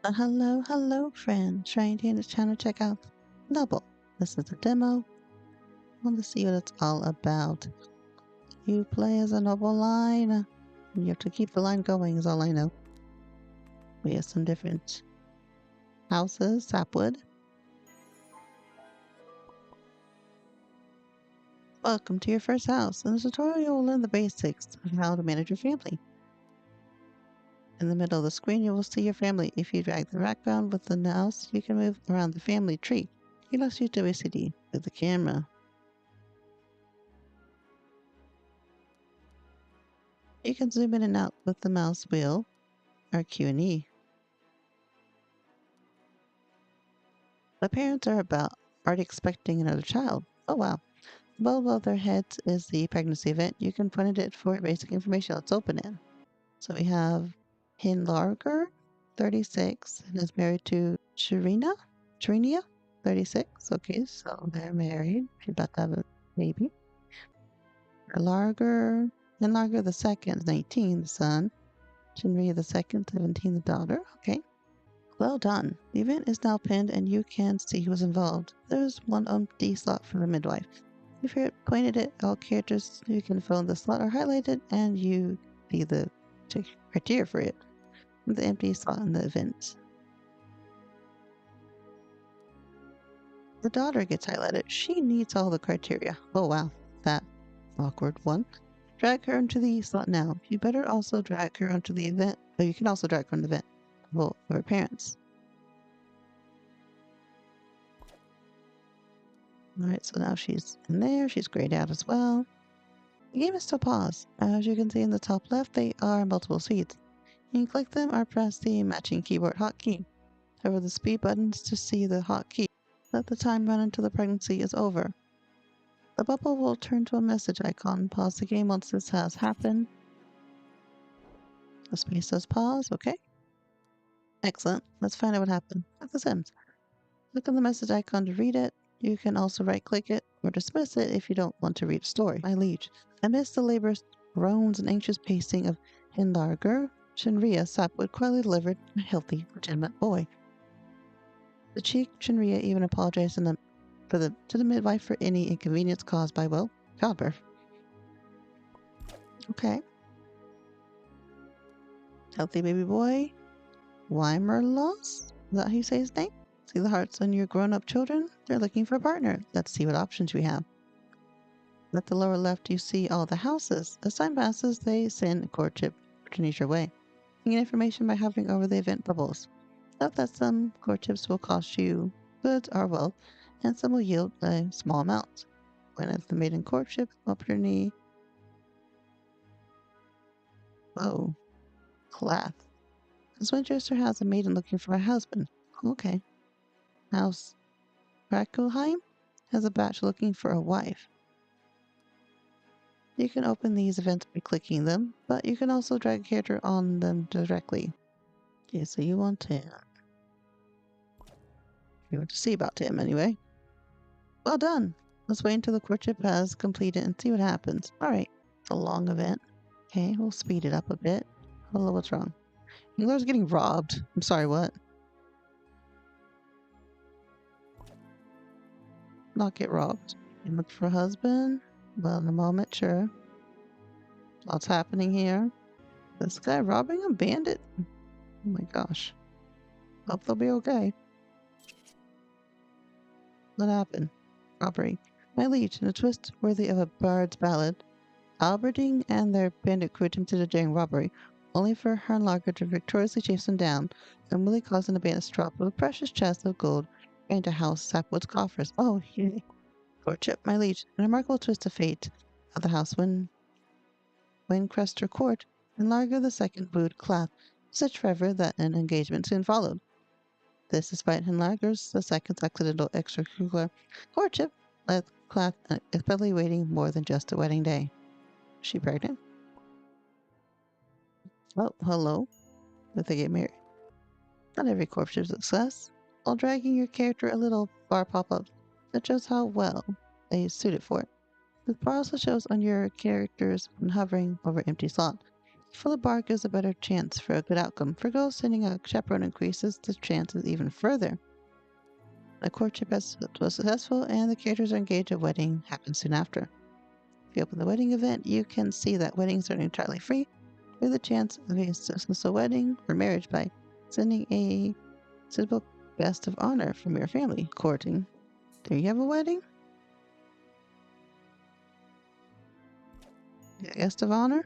Hello, friend. Trying to this channel, check out Double. This is a demo. I want to see what it's all about. You play as a noble line. You have to keep the line going, is all I know. We have some different houses. Sapwood. Welcome to your first house. In this tutorial, you'll learn the basics of how to manage your family. In the middle of the screen, you will see your family. If you drag the background with the mouse, you can move around the family tree. You must use WCD with the camera. You can zoom in and out with the mouse wheel or Q and E. The parents are already expecting another child. Oh wow. Above their heads is the pregnancy event. You can point at it for basic information. Let's open it. So we have Hinlarger, 36, and is married to Chirinia, 36. Okay, so they're married. She's about to have a baby. Hinlarger the second, 19, the son. Chinria the second, 17, the daughter. Okay. Well done. The event is now pinned and you can see who's involved. There's one empty slot for the midwife. If you're pointed at all characters, you can fill in the slot or highlight it and you see the criteria for it. The empty slot in the event. The daughter gets highlighted. She needs all the criteria. Oh wow, that awkward one. Drag her into the slot now. You better also drag her onto the event. Oh, you can also drag her on the event. Well, for her parents. Alright, so now she's in there. She's grayed out as well. The game is still paused. As you can see in the top left, they are multiple speeds. You can click them or press the matching keyboard hotkey. Hover the speed buttons to see the hotkey. Let the time run until the pregnancy is over. The bubble will turn to a message icon. Pause the game once this has happened. The space says pause, okay? Excellent. Let's find out what happened. Like The Sims. Click on the message icon to read it. You can also right-click it or dismiss it if you don't want to read a story. My liege. Amidst the laborious groans and anxious pacing of Hinlarger, Shinria Sapwood quietly delivered a healthy, legitimate boy. The cheek Shinria even apologized to the midwife for any inconvenience caused by, well, childbirth. Okay. Healthy baby boy. Weimerlos? Is that how you say his name? See the hearts on your grown-up children? They're looking for a partner. Let's see what options we have. At the lower left, you see all the houses. As time passes, they send courtship opportunities your way. You get information by hovering over the event bubbles. Note that some courtships will cost you goods or wealth, and some will yield a small amount. When at the maiden courtship opportunity. Whoa. Clath. This Winchester has a maiden looking for a husband. Okay. House Rakelheim has a batch looking for a wife. You can open these events by clicking them, but you can also drag a character on them directly. Okay, so you want Tim. You want to see about Tim anyway. Well done. Let's wait until the courtship has completed and see what happens. Alright, it's a long event. Okay, we'll speed it up a bit. Hello, what's wrong? Engler's getting robbed. I'm sorry, what? Not get robbed. You look for a husband? Well, in a moment, sure. Lots happening here. This guy robbing a bandit? Oh my gosh. Hope they'll be okay. What happened? Robbery. My liege, in a twist worthy of a bard's ballad, Alberding and their bandit crew attempted a daring robbery, only for Hernlager to victoriously chase them down, and really causing the bandits to drop a precious chest of gold into House Sapwood's coffers. Oh, yay. Courtship, my liege. A remarkable twist of fate of the house when Crester Court and Largo II wooed Clath such fervor that an engagement soon followed. This despite Henlager's the second's accidental extracurricular courtship led Clath expectantly waiting more than just a wedding day. Is she pregnant? Oh, hello. Did they get married? Not every courtship is a success. While dragging your character a little bar pop-up that shows how well they suited for it. The bar also shows on your characters when hovering over empty slot. Full of bark gives a better chance for a good outcome. For girls, sending a chaperone increases the chances even further. The courtship was successful, and the characters are engaged. A wedding happens soon after. If you open the wedding event, you can see that weddings are entirely free, with a chance of a successful wedding or marriage by sending a suitable guest of honor from your family. Courting. Do you have a wedding? A guest of honor?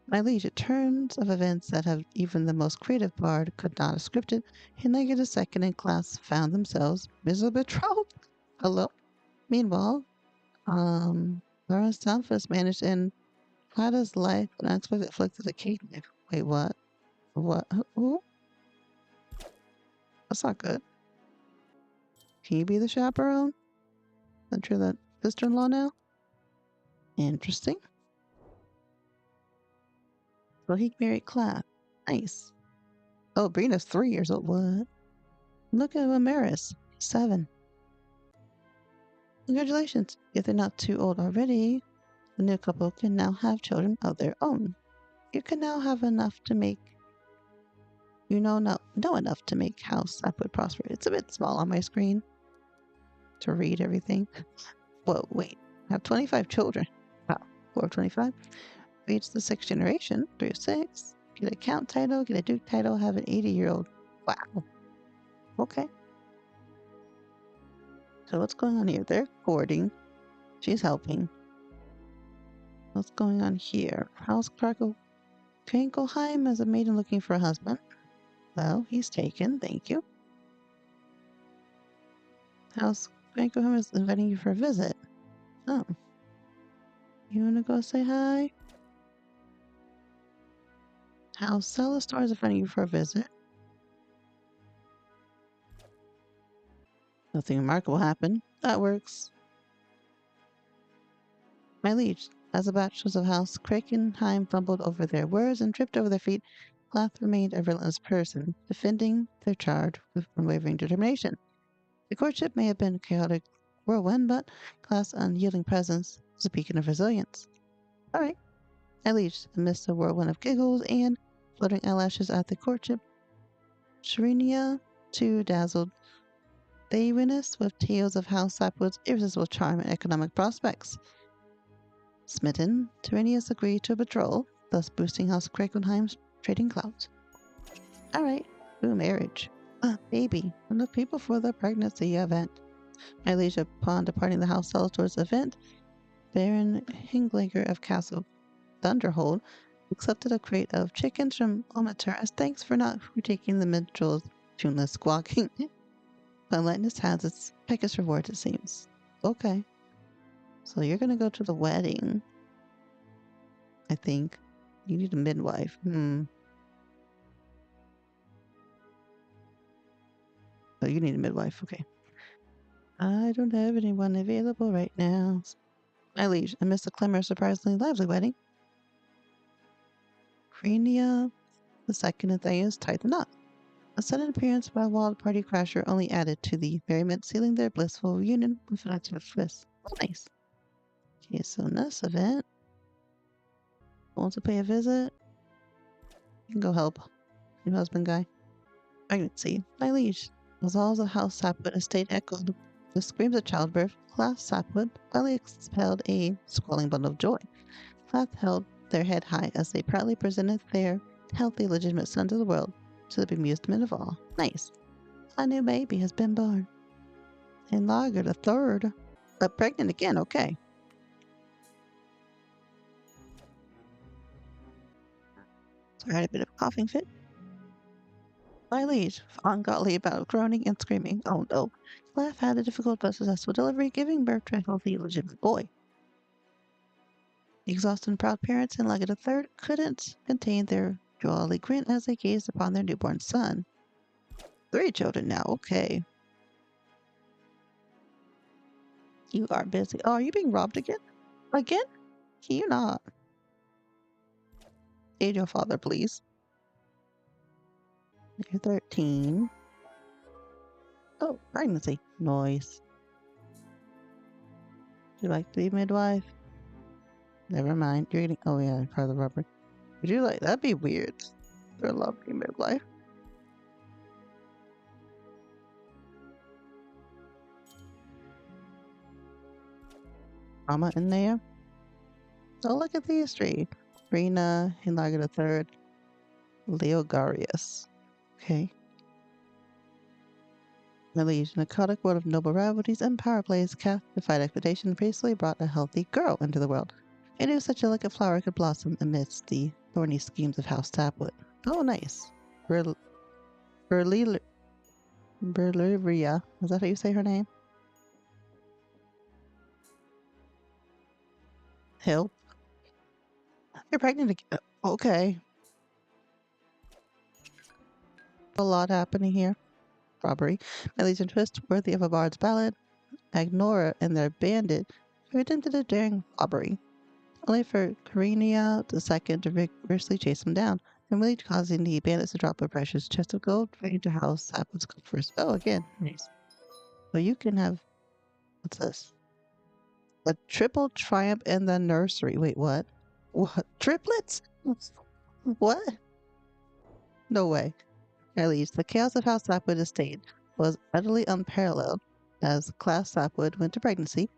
My liege, it turns of events that have even the most creative bard could not have scripted. Hennigan second in class found themselves miserably betrothed. Hello? Meanwhile, Lawrence Townfus managed in Clada's life an unexpected afflicted a cake. Wait, what? What? Who? That's not good. Can you be the chaperone? Isn't you that sister-in-law now? Interesting. So he married Clad. Nice. Oh, Brina's 3 years old. What? Look at Amaris. 7. Congratulations. If they're not too old already, the new couple can now have children of their own. You can now have enough to make know enough to make house Sapwood prosper. It's a bit small on my screen to read everything. Whoa, wait. I have 25 children. Wow. 4 of 25. Reach the 6th generation. 3 of 6. Get a count title, get a duke title, have an 80-year-old. Wow. Okay. So what's going on here? They're courting. She's helping. What's going on here? House Krankelheim as a maiden looking for a husband. Well, he's taken. Thank you. House Krankelheim is inviting you for a visit. Oh. You want to go say hi? House Celestar is inviting you for a visit. Nothing remarkable happened. That works. My liege, as the bachelors of House Krakenheim fumbled over their words and tripped over their feet, Clath remained a relentless person, defending their charge with unwavering determination. The courtship may have been a chaotic whirlwind, but Clath's unyielding presence was a beacon of resilience. All right, my liege, amidst a whirlwind of giggles and fluttering eyelashes at the courtship, Schrient, too dazzled, they witnessed with tales of House Sapwood's irresistible charm and economic prospects. Smitten, Tyrannius agreed to a betrothal, thus boosting House Krakenheim's trading clouds. Alright, ooh, marriage. Baby, enough people for the pregnancy event. My liege, upon departing the House Celator's event, Baron Hinglager of Castle Thunderhold accepted a crate of chickens from Ometer as thanks for not retaking the minstrel's tuneless squawking. Politeness has its biggest reward, it seems. Okay. So you're gonna go to the wedding. I think. You need a midwife. Oh, you need a midwife. Okay. I don't have anyone available right now. My liege, amidst the clamor of a surprisingly lively wedding, Crania the second and Thais tied the knot. A sudden appearance by a wild party crasher only added to the merriment, sealing their blissful reunion with an active twist. Oh, nice. Okay, so next event. Want to pay a visit? You can go help your husband guy. Pregnancy. My liege. As all the house Sapwood estate echoed with screams of childbirth, Clath Sapwood finally expelled a squalling bundle of joy. Clath held their head high as they proudly presented their healthy, legitimate son to the world, to the bemusement of all. Nice. A new baby has been born. And Lager the third. But pregnant again, okay. So I had a bit of a coughing fit. My liege, ungodly about groaning and screaming. Oh no. Clath had a difficult but successful delivery, giving birth to a healthy, legitimate boy. The exhausted and proud parents in Lager the third couldn't contain their jolly grin as they gazed upon their newborn son. 3 children now, okay. You are busy. Oh, are you being robbed again? Again? Can you not? Aid your father, please. You're 13. Oh, pregnancy. Noise. Would you like to be midwife? Never mind. You're getting. Oh, yeah, part of the rubber. Would you like that'd be weird for a lovely midlife. Mama in there. Oh, look at these three. Rena, Hinlaga the Third, Leogarius. Okay. The liege, an aquatic world of noble rivalries and power plays, Kath defied expectation and previously brought a healthy girl into the world. Who knew such a delicate flower could blossom amidst the thorny schemes of House Sapwood? Oh, nice. Berl- Berli- Berleria. Is that how you say her name? Hill. You're pregnant again. Okay. A lot happening here. Robbery. Melee and twist worthy of a bard's ballad. Agnora and their bandit who attempted a daring robbery, only for Karenia II to vigorously chase them down, really causing the bandits to drop a precious chest of gold right into House Sapwood's coffers. Oh, again, nice. So you can have, what's this? A triple triumph in the nursery. Wait, what? What? Triplets? What? No way. At least the chaos of House Sapwood estate was utterly unparalleled as Class Sapwood went to pregnancy.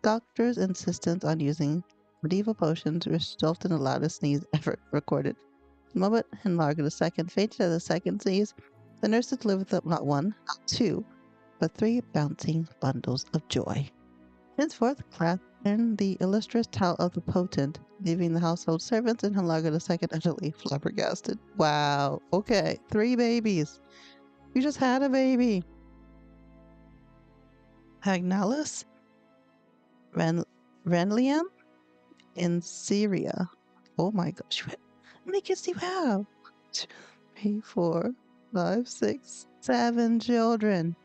Doctors' insistence on using medieval potions resulted in the loudest sneeze ever recorded. The moment Henlarga II fainted at the second sneeze, the nurses delivered them not one, not two, but three bouncing bundles of joy. Henceforth, Clath learned the illustrious tale of the potent, leaving the household servants and Henlarga II utterly flabbergasted. Wow, okay, 3 babies. You just had a baby. Hagnalis, Renliam, in Syria. Oh my gosh. How many kids do you have? 2, 3, 4, 5, 6, 7 children.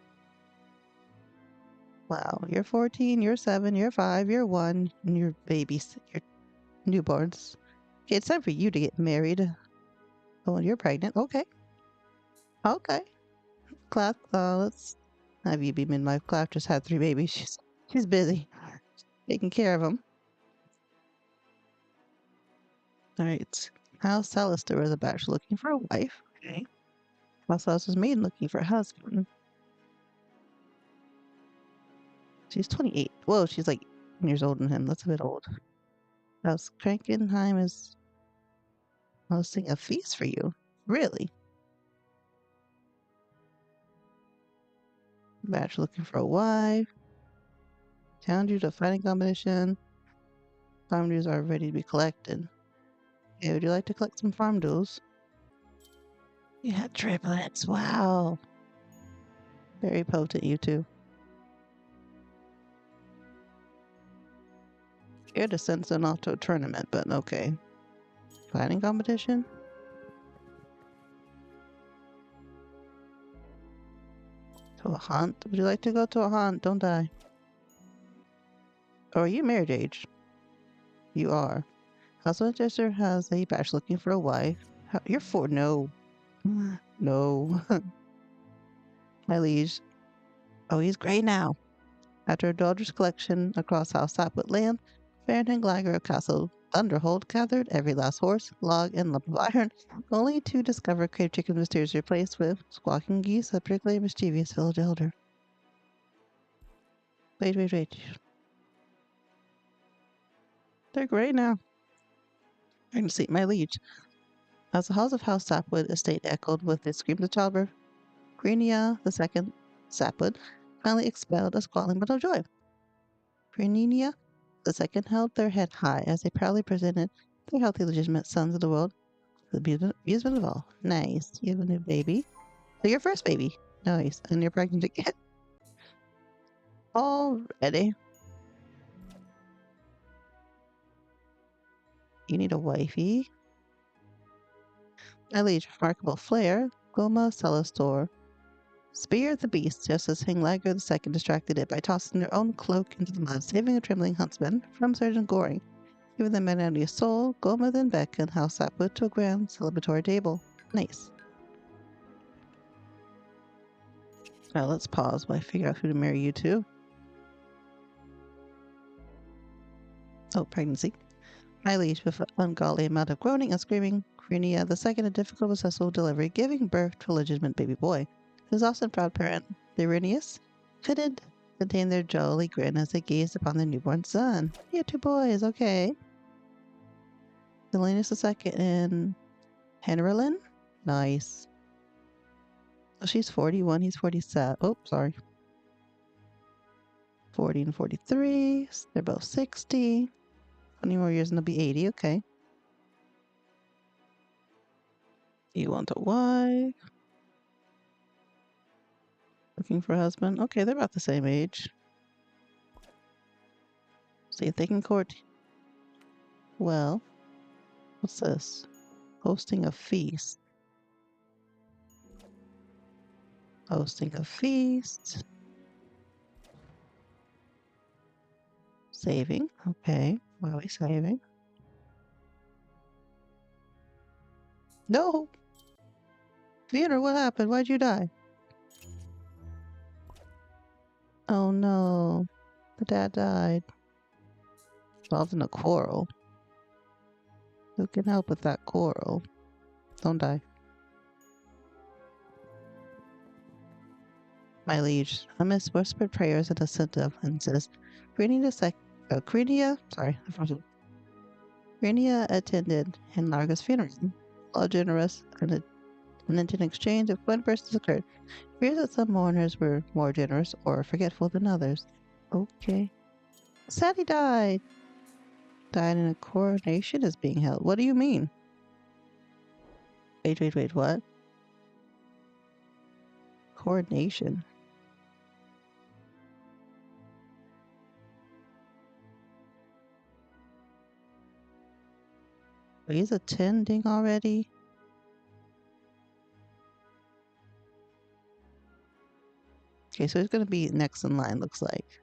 Wow. You're 14, you're 7, you're 5, you're 1, and you're babies, you're newborns. Okay, it's time for you to get married. Oh, and you're pregnant. Okay. Okay. Clap. Let's have you be midwife. Clap just had 3 babies. She's busy taking care of them. All right. House Salister was a bachelor looking for a wife. Okay. House Salister's maiden looking for a husband. She's 28. Whoa, she's like 10 years older than him. That's a bit old. House Krankenheim is hosting a feast for you. Really? Bachelor looking for a wife. Town dues a fighting competition. Farm dues are ready to be collected. Okay, would you like to collect some farm dues? You had triplets. Wow. Very potent, you two. Scared to send them off to a tournament, but okay. Fighting competition? To a hunt? Would you like to go to a hunt? Don't die. Or are you married age? You are. House Winchester has a bachelor looking for a wife. You're 4. No. No. My liege. Oh, he's gray now. After a daughter's collection across House Sapwood land, Baron and Gliger of Castle Thunderhold gathered every last horse, log, and lump of iron, only to discover Crave Chicken mysteriously replaced with squawking geese, a particularly mischievous village elder. Wait. They're gray now. I can see my liege. As the halls of House Sapwood estate echoed with its screams of childbirth, Greenia II Sapwood finally expelled a squalling but of joy. Greenia II held their head high as they proudly presented their healthy, legitimate sons of the world to the amusement of all. Nice. You have a new baby. So your first baby. Nice. And you're pregnant again. Already. You need a wifey. My liege, remarkable flair, Goma Celestor speared the beast just as Hinglager II distracted it by tossing their own cloak into the mud, saving a trembling huntsman from Sergeant Goring. Giving the magnanimous soul, Goma then beckoned House Sapwood to a grand celebratory table. Nice. Now let's pause while I figure out who to marry you to. Oh, pregnancy. My liege, with an ungodly amount of groaning and screaming, Crinia the second a difficult but successful delivery, giving birth to a legitimate baby boy. His awesome proud parent, Irinius, couldn't contain their jolly grin as they gazed upon their newborn son. You two boys, okay. Delanus the second and Henrylin? Nice. So she's 41, he's 47. Oh, sorry. 40 and 43. So they're both 60. 20 more years and they'll be 80. Okay. You want a wife? Looking for a husband? Okay, they're about the same age. See if they can court. Well, what's this? Hosting a feast. Hosting a feast. Saving. Okay. Why are we saving? No! Peter, what happened? Why'd you die? Oh no. The dad died. Involved in a quarrel. Who can help with that quarrel? Don't die. My liege, amidst whispered prayers and assent of incense, Crenia attended Henlarga's funeral. All generous and in exchange of one person's occurred. Fears that some mourners were more generous or forgetful than others. Okay. Sadie died. Died in a coronation is being held. What do you mean? Wait, what? Coronation. He's attending already? Okay, so he's gonna be next in line, looks like.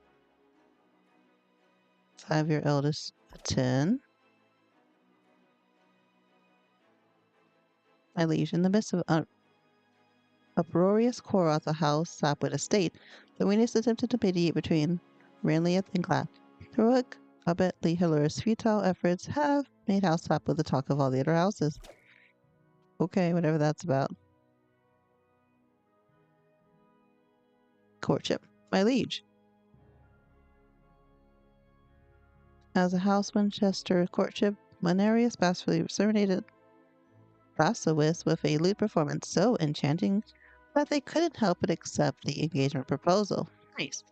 5-year eldest attend. My liege, in the midst of uproarious quarrel at the house Sapwood estate, the Venus attempted to mediate between Ranliath and Clap. Heroic Abbot Lee Hiller's futile efforts have made House Sapwood the talk of all the other houses. Okay, whatever that's about. Courtship. My liege. As a House Winchester courtship, Manarius bashfully serenaded Rasowis with a lute performance so enchanting that they couldn't help but accept the engagement proposal. Nice.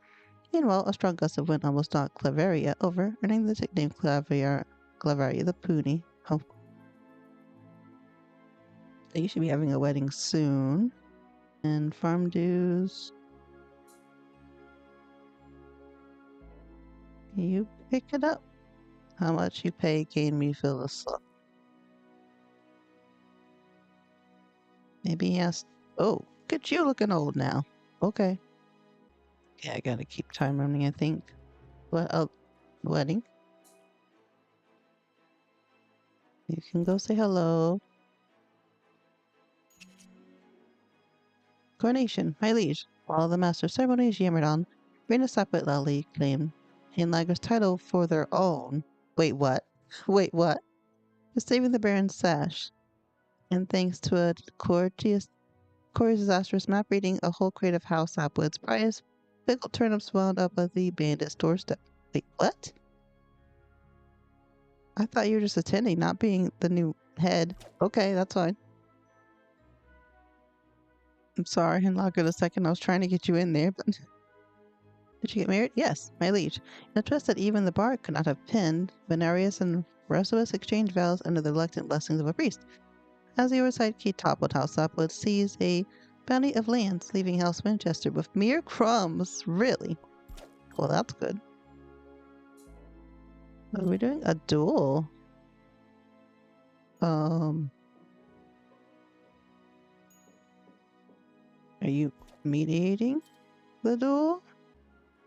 Meanwhile, a strong gust of wind almost knocked Claveria over, earning the nickname Claveria the Pony. Oh. You should be having a wedding soon. And farm dues. You pick it up. How much you pay gain me feel the slump. Maybe he asked, oh, look at you looking old now. Okay. Yeah, I gotta keep time running, I think. What? Oh, wedding. You can go say hello. Coronation, my liege. While the master of ceremonies yammered on, Rena Sapwood loudly claimed Hinlager's title for their own. Wait, what? Wait, what? For saving the Baron's sash. And thanks to a courteous disastrous map reading, a whole crate of House Sapwood's prize, pickled turnips wound up at the bandit's doorstep. Wait, what? I thought you were just attending, not being the new head. Okay, that's fine. I'm sorry, Hinlager the second. I was trying to get you in there, but... Did you get married? Yes, my liege. In a twist that even the bard could not have pinned, Venarius and Rosois exchanged vows under the reluctant blessings of a priest. As the oversight key toppled, House Sapwood seized a bounty of lands, leaving House Winchester with mere crumbs. Really? Well, that's good. What are we doing? A duel? Are you mediating the duel?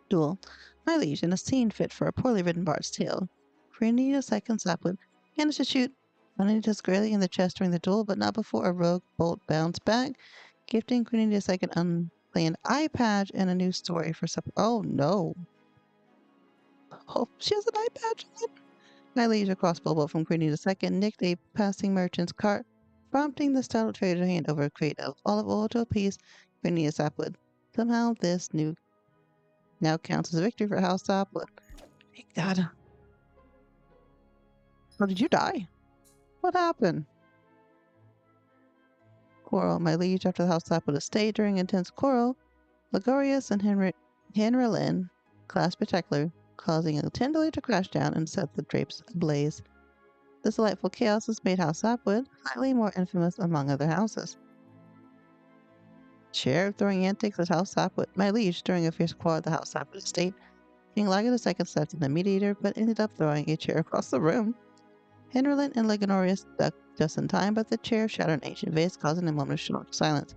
Duel. My liege, in a scene fit for a poorly written bard's tale. Cornelia II Sapwood managed to shoot Juanita squarely in the chest during the duel, but not before a rogue bolt bounced back, gifting Cornelia II unplanned eye patch and a new story for Sapwood. Oh no. Oh, she has an eye patch on. My liege, a crossbow bolt from Queenie II nicked a passing merchant's cart, prompting the startled trader to hand over a crate of olive oil to appease Queenie Sapwood. Somehow, this new now counts as a victory for House Sapwood. Thank God. Oh, did you die? What happened? Quarrel, my liege, after the House Sapwood estate during intense quarrel, Ligorius and Henrylin clashed spectacular, causing a tender to crash down and set the drapes ablaze. This delightful chaos has made House Sapwood slightly more infamous among other houses. Share of throwing antics at House Sapwood. My liege, during a fierce quarrel at the House Sapwood estate, King Laga II stepped in the mediator, but ended up throwing a chair across the room. Henrylin and Legonorius ducked just in time, but the chair shattered an ancient vase, causing a moment of shocked silence.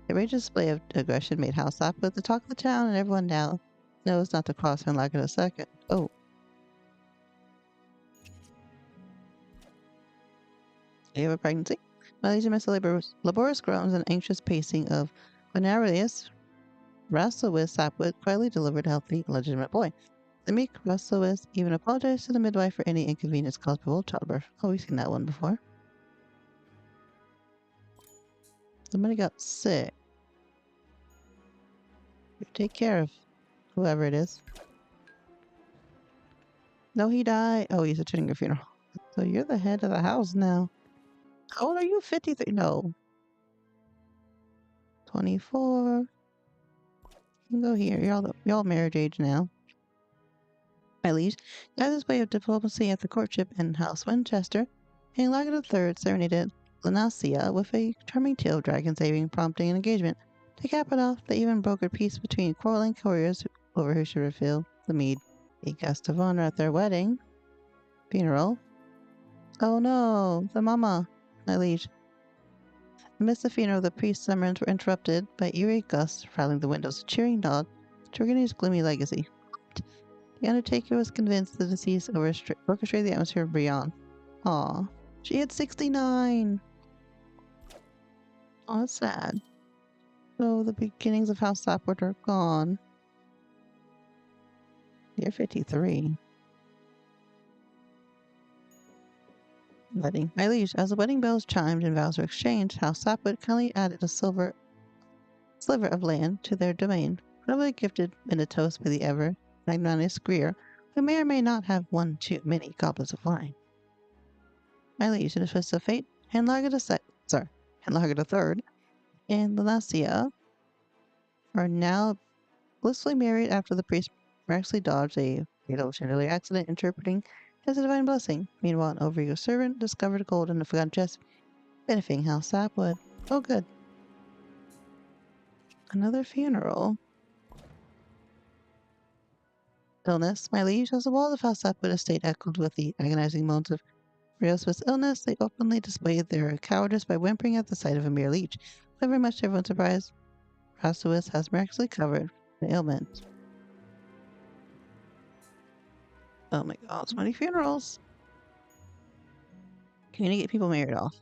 The outrageous display of aggression made House Sapwood the talk of the town, and everyone now knows not to cross Laga II. Oh. You have a pregnancy? My liege amidst the laborious groans and anxious pacing of Venarius, Rasowis Sapwood quietly delivered a healthy, legitimate boy. The meek Rasowis even apologized to the midwife for any inconvenience caused by childbirth. Oh, we've seen that one before. Somebody got sick. You take care of whoever it is. No, he died. Oh, he's attending a funeral. So you're the head of the house now. How old are you? 53? No. 24. You can go here. You're all marriage age now. My liege, by this way of diplomacy at the courtship in House Winchester, King Laga III serenaded Lanacia with a charming tale of dragon saving, prompting an engagement. To cap it off, they even brokered peace between quarreling couriers over who should refill the mead. A guest of honor at their wedding. Funeral. Oh no, the mama, my liege. Amidst the funeral, the priest's sermons were interrupted by eerie gusts rattling the windows, a cheering nod to Organi's gloomy legacy. The undertaker was convinced the deceased orchestrated the atmosphere beyond. Aw, she had 69! Aw, that's sad. So the beginnings of House Sapwood are gone. You're 53. Wedding. My liege, as the wedding bells chimed and vows were exchanged, House Sapwood kindly added a sliver of land to their domain, probably gifted in a toast by the ever magnanimous Greer, who may or may not have one too many goblets of wine. My liege, in a twist of fate, Henlaga III and Lanacia are now blissfully married after the priest miraculously dodged a fatal chandelier accident, interpreting as a divine blessing. Meanwhile, an overeager servant discovered gold in a forgotten chest, benefiting House Sapwood. Oh, good. Another funeral. Illness, my liege, as the walls of House Sapwood estate echoed with the agonizing moans of Rios's illness, they openly displayed their cowardice by whimpering at the sight of a mere leech. However, much to everyone's surprise, Rasuis has miraculously covered the ailment. Oh my god, so many funerals! Can you get people married off?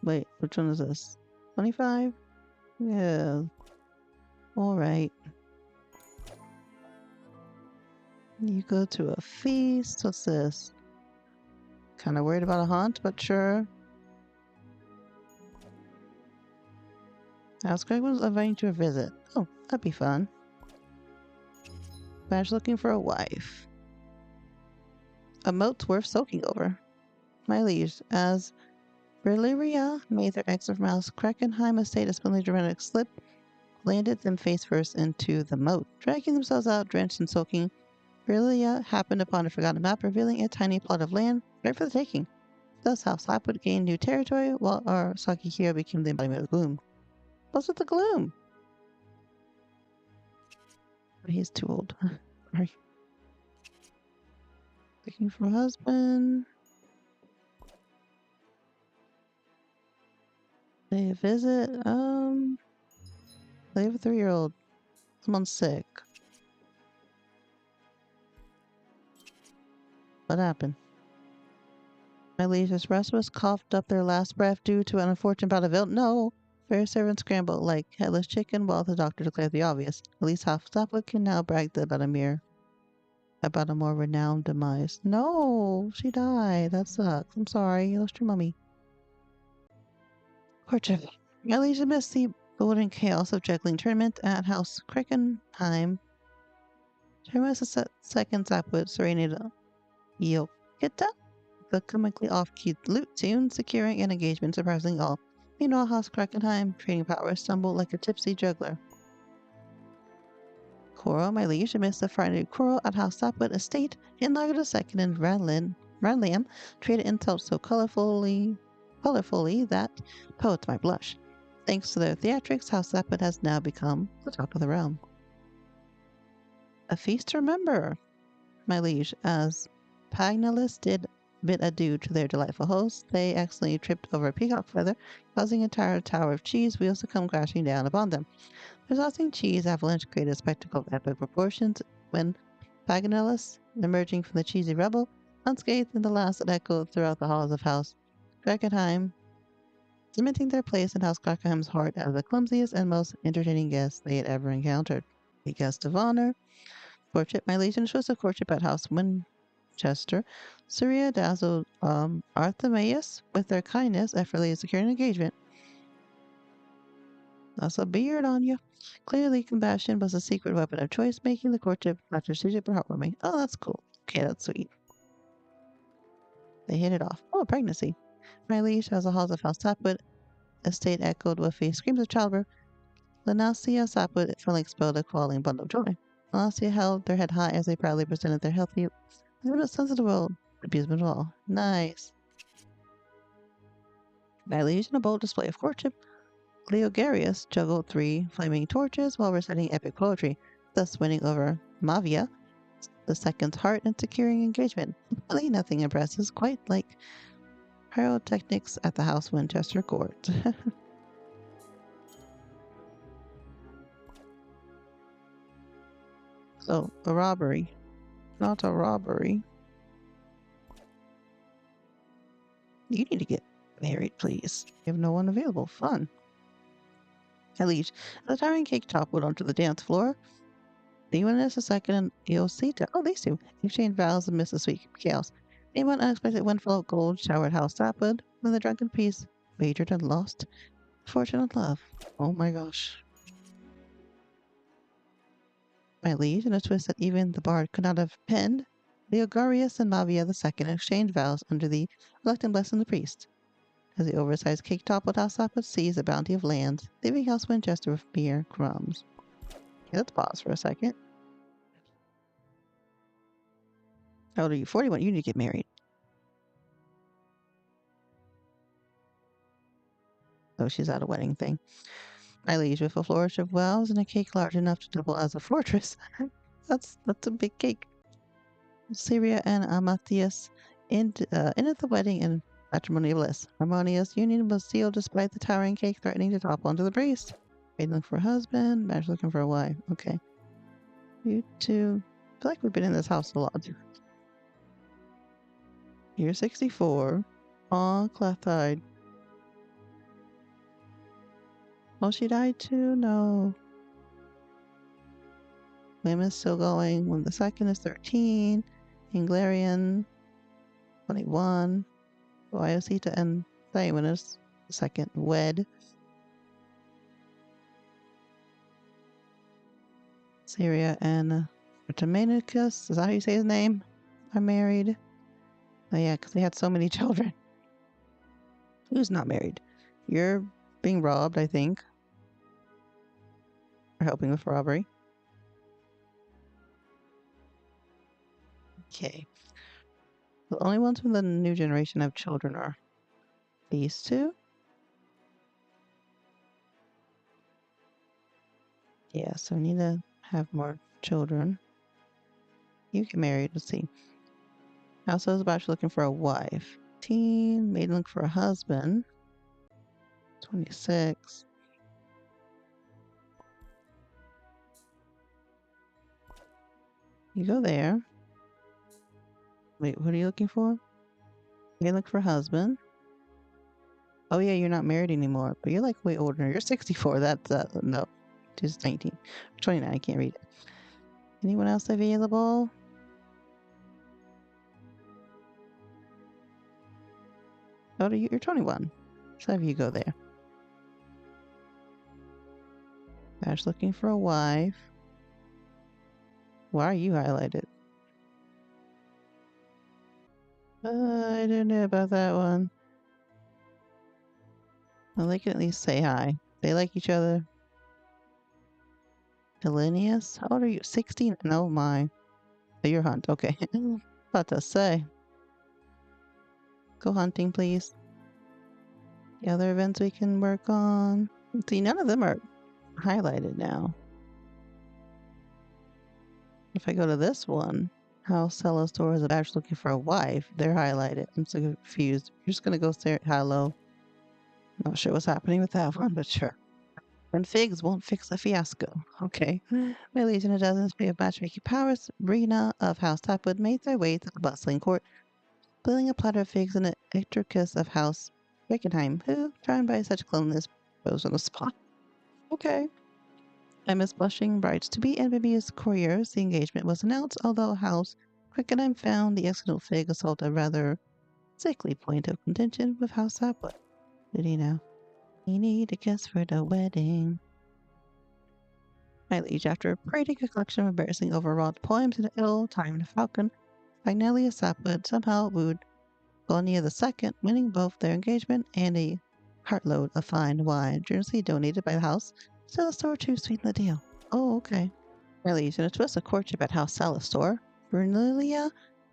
Wait, which one is this? 25? Yeah. Alright. You go to a feast. What's this? Kind of worried about a haunt, but sure. Ask was inviting to a visit. Oh, that'd be fun. Badge looking for a wife. A moat's worth soaking over. My liege, as Berliria made their exit from House Krakenheim estate, a spindly dramatic slip landed them face first into the moat. Dragging themselves out, drenched and soaking, Berliria happened upon a forgotten map, revealing a tiny plot of land right for the taking. Thus, House Sapwood gained new territory, while our Saki hero became the embodiment of gloom. What's with the gloom? He's too old. Sorry. Looking for a husband. They visit. They have a 3-year-old. Someone's sick. What happened? My liege, as Rasmus coughed up their last breath due to an unfortunate bout of ill. No! Fair servants scrambled like headless chicken while the doctor declared the obvious. At least half Sapwood can now brag about a mere about a more renowned demise. No, she died. That sucks. I'm sorry. You lost your mummy. Courtship. Elizabeth the golden chaos of juggling tournament at House Crickenheim. Tournament second Sapwood Serenita Yokita. The comically off-key lute tune, securing an engagement surprising all. Meanwhile, House Crackenheim, trading power, stumbled like a tipsy juggler. Coral, my liege, amidst the Friday quarrel at House Sapwood Estate, in Lager II and Ranliam traded insults so colorfully that poets might blush. Thanks to their theatrics, House Sapwood has now become the talk of the realm. A feast to remember, my liege, as Pagnalis did bid adieu to their delightful hosts, they accidentally tripped over a peacock feather, causing an entire tower of cheese wheels to come crashing down upon them. The tossing cheese avalanche created a spectacle of epic proportions when Paganellus, emerging from the cheesy rubble, unscathed in the last that echoed throughout the halls of House Krakenheim, cementing their place in House Krakenheim's heart as the clumsiest and most entertaining guests they had ever encountered. The guest of honor, courtship, my liege, was a courtship at House Winchester. Syria dazzled Arthemaeus with their kindness, effortlessly securing an engagement. That's a beard on you. Clearly, compassion was a secret weapon of choice, making the courtship not just strategic but heartwarming. Oh, that's cool. Okay, that's sweet. They hit it off. Oh, pregnancy. My liege, as the halls of House Sapwood estate echoed with the screams of childbirth, Lenacia Sapwood finally expelled a crawling bundle of joy. Lenacia held their head high as they proudly presented their healthy, little sons of the world, abusement of all. Nice. My liege, in a bold display of courtship, Leogarius juggled 3 flaming torches while reciting epic poetry, thus winning over Mavia, the second's heart, and securing engagement. Really nothing impresses, quite like pyrotechnics at the House Winchester court. So, a robbery. Not a robbery. You need to get married, please. You have no one available. Fun. At least, the towering cake toppled onto the dance floor. The UNS II and Iosita, oh, these two, exchanged vows amidst the sweet chaos. Anyone unexpected windfall of gold showered House Sapwood when the drunken peace wagered and lost. Fortune and love. Oh my gosh. My liege, in a twist that even the bard could not have penned, Leogarius and Mavia II exchanged vows under the reluctant blessing of the priest. As the oversized cake toppled, House Sapwood seized a bounty of lands, leaving House Winchester with mere crumbs. Okay, let's pause for a second. How old are you? 41. You need to get married. Oh, she's at a wedding thing. My liege, with a flourish of wells and a cake large enough to double as a fortress. That's a big cake. Syria and Amathias ended the wedding in matrimonial bliss. Harmonious union was sealed despite the towering cake threatening to topple onto the priest. Maid looking for a husband, marriage looking for a wife. Okay. You two. I feel like we've been in this house a lot. You're 64. Aw, Clothied. Oh, she died too? No. William is still going. When the second is 13. Inglarian, 21. Iosita and Thymanus, the second, wed. Syria and Artemanicus, is that how you say his name? Are married. Oh yeah, because they had so many children. Who's not married? You're being robbed, I think. Or helping with robbery. Okay. The only ones from the new generation have children are these two. Yeah, so we need to have more children. You get married, let's see. Also is about looking for a wife. Teen, maiden looking for a husband. 26. You go there. Wait, what are you looking for? You look for a husband. Oh yeah, you're not married anymore, but you're like way older. You're 64. That's no, just 19, 29. I can't read it. Anyone else available? Oh, you're 21. So have you go there. Ash looking for a wife. Why are you highlighted? I don't know about that one. Well, they can at least say hi. They like each other. Delinius? How old are you? 16? No, my. Oh, you're hunt. Okay. About to say. Go hunting, please. The other events we can work on. See, none of them are highlighted now. If I go to this one, how Celestor is actually looking for a wife, they're highlighted. I'm so confused. You're just gonna go stare at hello. Not sure what's happening with that one, but sure. And figs won't fix a fiasco. Okay. My legion of dozens of matchmaking powers, Rena of House Sapwood made their way to the bustling court, spilling a platter of figs in an Ictercus of House Reichenheim, who, charmed by such cleanliness, rose on the spot. Okay. Emma's blushing brides-to-be and bemused couriers, the engagement was announced, although House Quickenham found the accidental fig assault a rather sickly point of contention with House Sapwood. Did he know? He need a guest for the wedding. My liege, after parading a collection of embarrassing overwrought poems and ill-timed falcon, Magnelia Sapwood somehow wooed Gonia II, winning both their engagement and a cartload of fine wine, generously donated by the house, still a store to sweeten the deal. Oh, okay. My liege, in a twist of courtship at House Salastor, Bernilia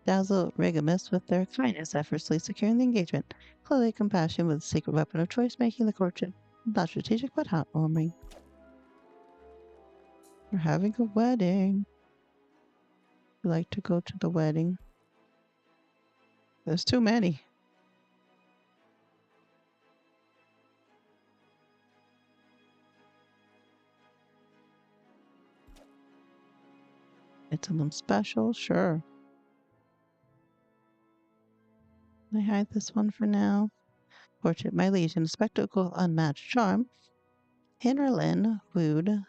dazzled Regamus with their kindness, effortlessly securing the engagement. Clearly, compassion was the secret weapon of choice, making the courtship not strategic but heartwarming. We're having a wedding. We like to go to the wedding. There's too many. It's someone special, sure. Can I hide this one for now? Courtship, my liege, in a spectacle of unmatched charm, Hinterlin wooed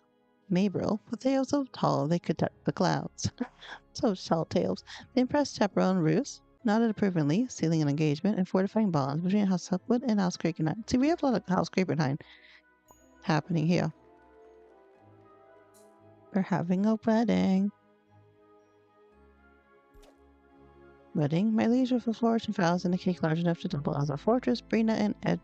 Mabril, but they were so tall they could touch the clouds. So tall tales. The impressed chaperone Roos nodded approvingly, sealing an engagement and fortifying bonds between House Sapwood and House Krakenheim. See, we have a lot of House Krakenheim happening here. We're having a wedding. Wedding, my liege, with a flourish and vows and a cake large enough to double as a fortress, Brina and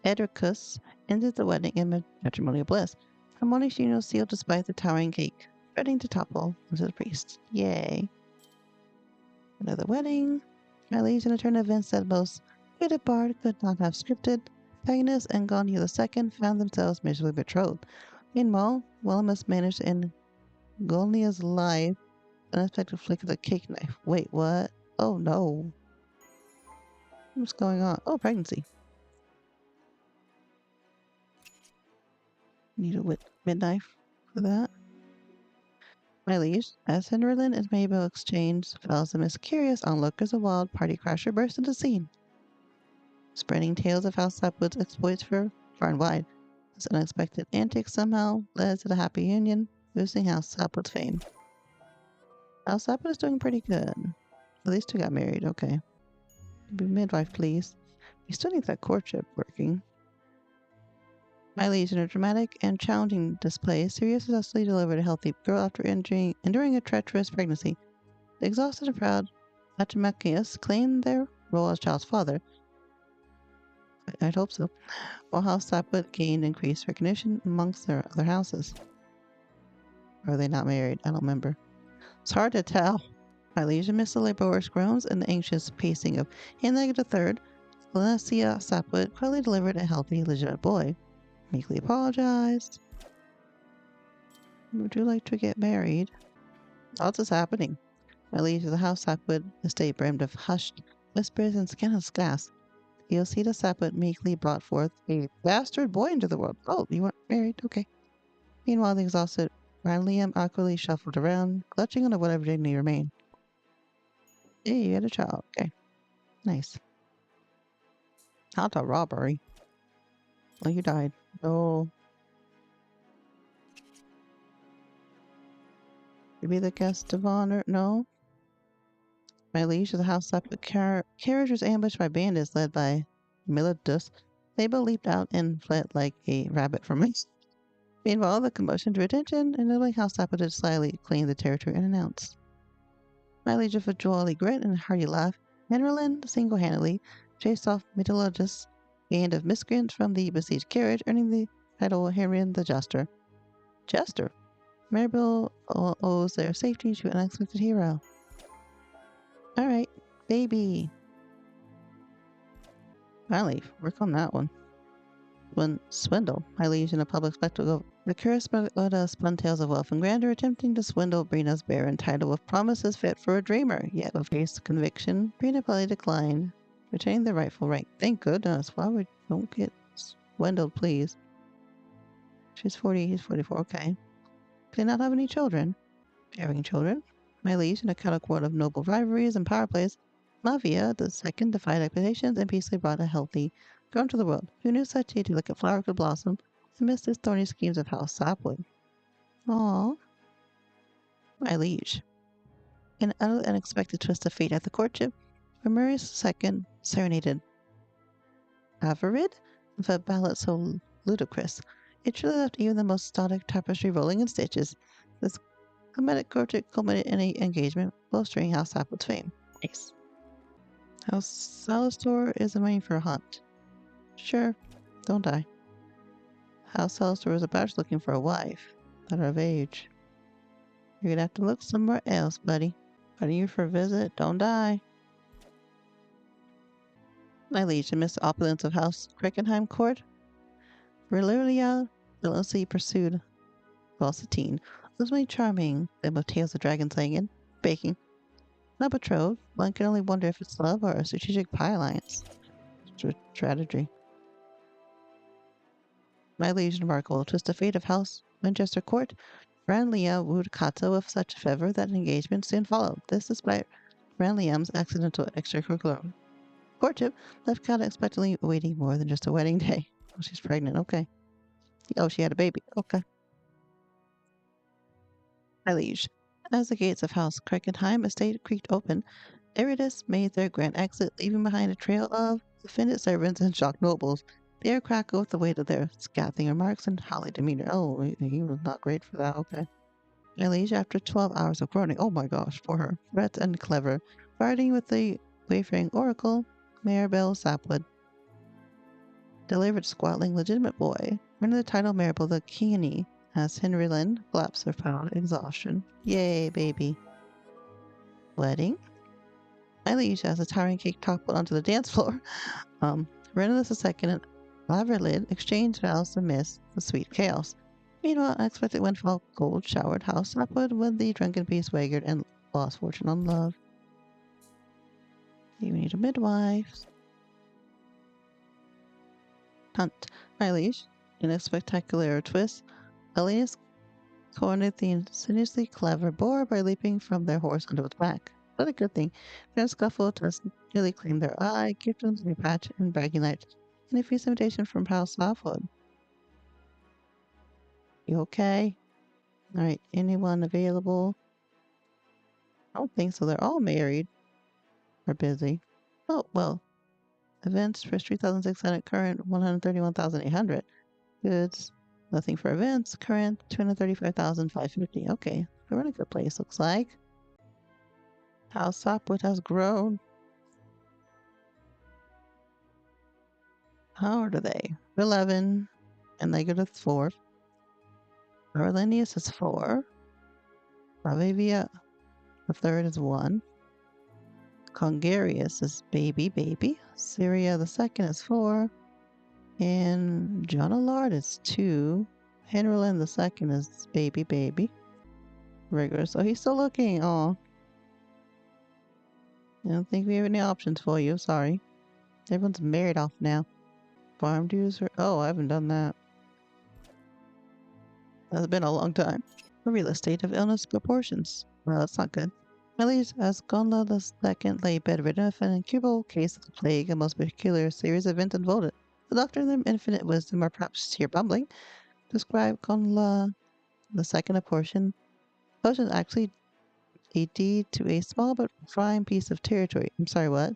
Edricus ended the wedding in matrimonial bliss. Harmonious union sealed despite the towering cake, spreading to topple into the priest. Yay. Another wedding. My liege, in a turn of events that most witted bard could not have scripted, Pagnus and Gonia II found themselves miserably betrothed. Meanwhile, Willemus managed to end Gonia's life unexpected flick of the cake knife. Wait, what? Oh no. What's going on? Oh, pregnancy. Need a midknife for that. My liege, as Henderlin and Mabel exchanged fellows amidst curious onlookers, a wild party crasher burst into the scene, spreading tales of House Sapwood's exploits for far and wide. This unexpected antic somehow led to the happy union, boosting House Sapwood's fame. House Sapwood is doing pretty good. At least two got married, okay. Be midwife, please. We still need that courtship working. My liege, in a dramatic and challenging display, Sirius successfully delivered a healthy girl after enduring a treacherous pregnancy. The exhausted and proud Atramachius claimed their role as child's father. I'd hope so. While House Sapwood gained increased recognition amongst their other houses. Or are they not married? I don't remember. It's hard to tell. My liege, amidst the laborious groans and the anxious pacing of Henrik III, Valencia Sapwood quietly delivered a healthy, legitimate boy. Meekly apologized. Would you like to get married? Lots is happening. My liege of the House Sapwood estate brimmed of hushed whispers and scandalous gasps. Eosita Sapwood meekly brought forth a bastard boy into the world. Oh, you weren't married? Okay. Meanwhile, the exhausted Ranliam awkwardly shuffled around, clutching onto whatever dignity remained. Hey, you had a child. Okay. Nice. Not a robbery. Oh, you died. Oh. You be the guest of honor? No? My liege of the house up, the carriage was ambushed by bandits led by Milidus. Sable leaped out and fled like a rabbit from mice. Meanwhile, the commotion drew attention, and the house Sapwood slyly cleaned the territory and announced, my liege of a jolly grin and a hearty laugh, Henrelin single-handedly chased off Metallurgus, band of miscreants from the besieged carriage, earning the title Henrian the Jester. Jester? Maribel owes their safety to an unexpected hero. Alright, baby. Finally, work on that one. When swindle, my liege in a public spectacle, the charisma spun tales of wealth and grandeur, attempting to swindle Brina's barren title with promises fit for a dreamer. Yet with face conviction, Brina politely declined, retaining the rightful rank. Thank goodness. Why would don't get swindled, please? She's 40, he's 44. Okay. Did not have any children. Bearing children. My liege in a cattle court of noble rivalries and power plays, Mavia the second defied expectations and peacefully brought a healthy grown to the world. Who knew such a delicate flower could blossom amidst the thorny schemes of House Sapwood? Aww. My liege. An unexpected twist of fate at the courtship, Murray's II serenaded Avarid with a ballad so ludicrous. It truly left even the most static tapestry rolling in stitches. This comedic courtship culminated in an engagement, bolstering House Sapwood's fame. Nice. House Salastor is a main for a hunt. Sure, don't die. House Salastor was a bachelor looking for a wife, that are of age. You're gonna have to look somewhere else, buddy. Inviting you for a visit, don't die. My liege, amidst the opulence of House Kreckenheim Court, Valeria relentlessly pursued Valsatine, ultimately charming them of tales of dragon slaying and baking. Not betrothed, one can only wonder if it's love or a strategic pie alliance. Strategy. My liege, remarkable twist of fate of House Winchester Court, Ranlia wooed Kata with such fervor that an engagement soon followed. This despite Ranliam's accidental extracurricular courtship left Kata expectantly awaiting more than just a wedding day. Oh, she's pregnant. Okay. Oh, she had a baby. Okay. My liege. As the gates of House Kreckenheim estate creaked open, Eridus made their grand exit, leaving behind a trail of offended servants and shocked nobles. The air crackled with the weight of their scathing remarks and holly demeanor. Oh, he was not great for that. Okay. My liege, after 12 hours of groaning, oh my gosh, for her, threats and clever, fighting with the wavering oracle, Maribel Sapwood delivered squabbling legitimate boy, earning the title Maribel the Keene, as Henry Lynn collapsed her proud exhaustion. Yay, baby. Wedding? My liege, as the towering cake toppled onto the dance floor, Renalus II and Laverlid exchanged vows amidst the sweet chaos. Meanwhile, unexpected windfall gold showered House Sapwood when the drunken beast wagered and lost fortune on love. You need a midwife. Hunt. My liege, in a spectacular twist, Elias cornered the insidiously clever boar by leaping from their horse onto its back. What a good thing. Their scuffle just nearly claimed their eye, gave them a patch and bragging rights, and a fierce invitation from House Sapwood. You okay? Alright, anyone available? I don't think so. They're all married. Or busy. Oh, well. Events for 3,600, current 131,800. Goods. Nothing for events. Current 235,550. Okay, we're in a good place, looks like. House Sapwood has grown. How old are they? 11. And they go to 4. Arlenius is 4. Bravavia, the third, is 1. Congarius is baby. Syria, the second, is 4. And John Allard is 2. Henrelin, the second, is baby. Rigor, so he's still looking. Aw. I don't think we have any options for you. Sorry. Everyone's married off now. Farm dues or... Oh, I haven't done that. That's been a long time. The real estate of illness proportions. Well, that's not good. At least, as Gonla II lay bedridden with an incurable case of the plague, a most peculiar series of events unfolded. The doctor in their infinite wisdom, or perhaps sheer bumbling, described Gonla II a potions actually a deed to a small but prime piece of territory. I'm sorry, what?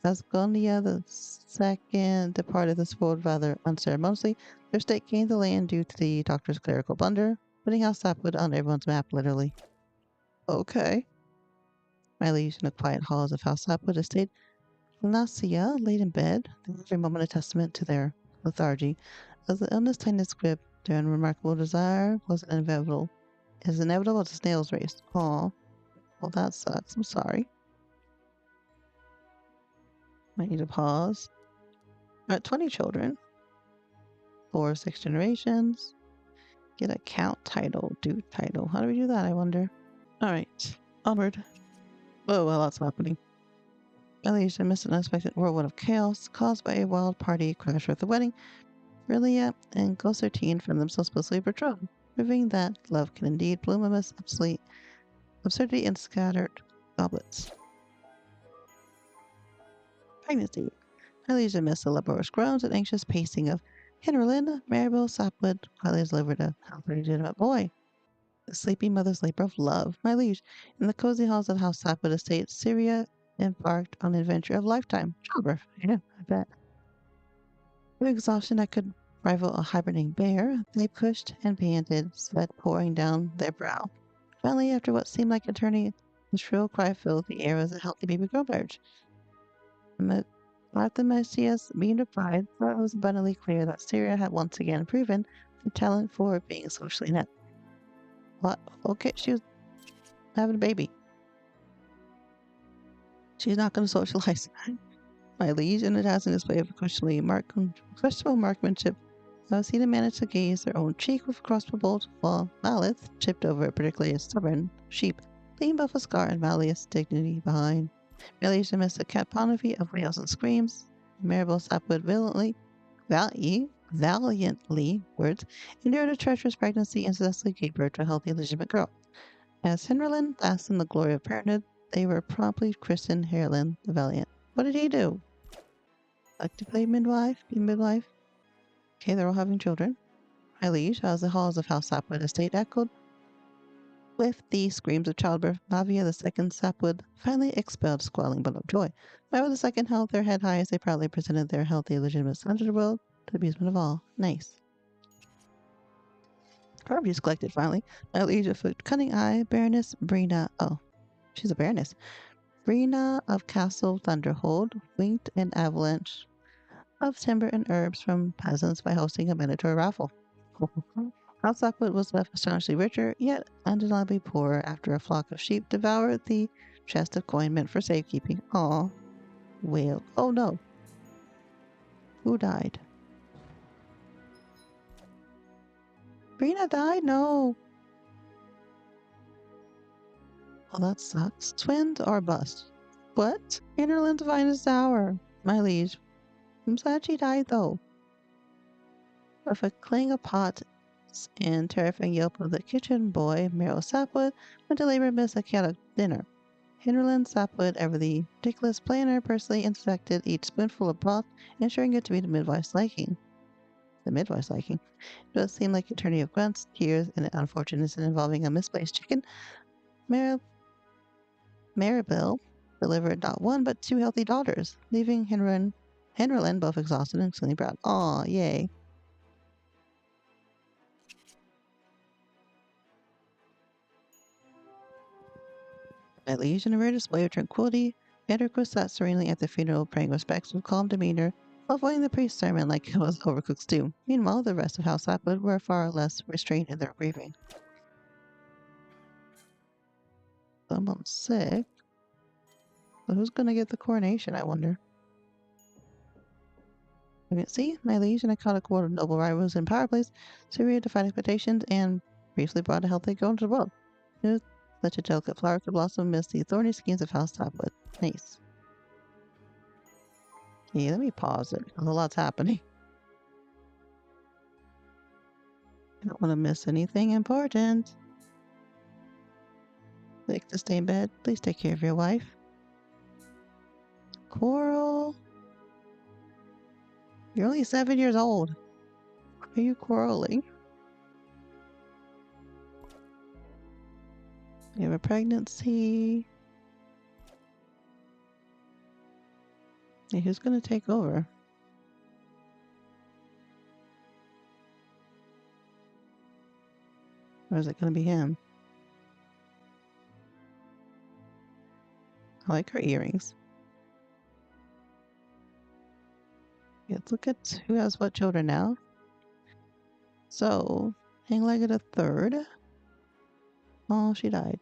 Asgonia the second departed this world rather unceremoniously. Their state gained the land due to the doctor's clerical blunder, putting House Sapwood on everyone's map, literally. Okay. My liege in the quiet halls of House Sapwood estate, Nasia laid in bed, every moment a testament to their lethargy. As the illness tightened its grip, their unremarkable desire was inevitable. It is inevitable to snail's race. Aw. Well, that sucks. I'm sorry. Might need to pause. 20 children. 4 6 generations. Get a count title, dude title. How do we do that, I wonder? Alright. Onward. Whoa, a lot's happening. Alicia missed an unexpected whirlwind of chaos caused by a wild party crash at the wedding. Relia and Gossertine found themselves supposedly betrothed, proving that love can indeed bloom amidst absurdity and scattered goblets. Pregnancy. Alicia missed the laborious groans and anxious pacing of Henrelin, Maribel, Sapwood, quietly delivered a healthy, legitimate boy. The sleepy mother's labor of love, my liege. In the cozy halls of House Sapwood Estate, Syria embarked on an adventure of lifetime. Childbirth. Yeah, I bet. With exhaustion that could rival a hibernating bear, they pushed and panted, sweat pouring down their brow. Finally, after what seemed like eternity, a shrill cry filled the air as a healthy baby girl emerged. Arthemisius, being of pride, thought it was abundantly clear that Syria had once again proven her talent for being socially inept. What? Okay, she was having a baby. She's not going to socialize. My liege, and it has in display of questionable marksmanship. Alcina managed to gaze their own cheek with crossbow while Malith, chipped over a particularly stubborn sheep, leaned both a scar and Malleus' dignity behind. Malaysia missed a cacophony of wails and screams. Maribel Sapwood valiantly endured a treacherous pregnancy and successfully gave birth to a healthy, legitimate girl. As Henrelin basked in the glory of parenthood, they were promptly christened Herlin the Valiant. What did he do? Like to play midwife? Be midwife? Okay, they're all having children. My liege, as the halls of House Sapwood Estate echoed with the screams of childbirth, Mavia II Sapwood finally expelled a squalling bundle of joy. Mavia II held their head high as they proudly presented their healthy, legitimate son to the world, to the amusement of all. Nice. Properties collected finally. My liege of cunning eye, Baroness Brina. Oh, she's a baroness. Brina of Castle Thunderhold winked an avalanche of timber and herbs from peasants by hosting a mandatory raffle. House Sapwood was left astonishingly richer, yet undeniably poorer after a flock of sheep devoured the chest of coin meant for safekeeping. Aw. Wail. Oh no. Who died? Brina died? No. Well, that sucks. Twins or bust. What? Innerland's finest hour. My liege. I'm sad she died though. With a clang of pots and terrifying yelp of the kitchen boy, Meryl Sapwood, went to labor amidst a chaotic dinner. Henrelin Sapwood, ever the ridiculous planner, personally inspected each spoonful of broth, ensuring it to be the midwife's liking. The midwife's liking. It does seem like an eternity of grunts, tears, and an unfortunate incident involving a misplaced chicken. Maribel delivered not one but 2 healthy daughters, leaving Henrelin both exhausted and extremely proud. Aw, yay. At least in a rare display of tranquility, Edric sat serenely at the funeral, praying respects with calm demeanor, avoiding the priest's sermon like it was overcooked stew. Meanwhile, the rest of House Sapwood were far less restrained in their grieving. Someone's sick. But who's gonna get the coronation, I wonder? I mean, see, my liege and iconic world of noble rivals and power plays, Syria defied expectations and briefly brought a healthy girl into the world. Such a delicate flower could blossom amidst the thorny schemes of House Sapwood. Nice. Okay, let me pause it because a lot's happening. I don't want to miss anything important. Like to stay in bed. Please take care of your wife. Coral. You're only 7 years old. Why are you quarreling? We have a pregnancy. Hey, who's going to take over? Or is it going to be him? I like her earrings. Let's look at who has what children now. So, Hang-Legged a third. Oh, she died.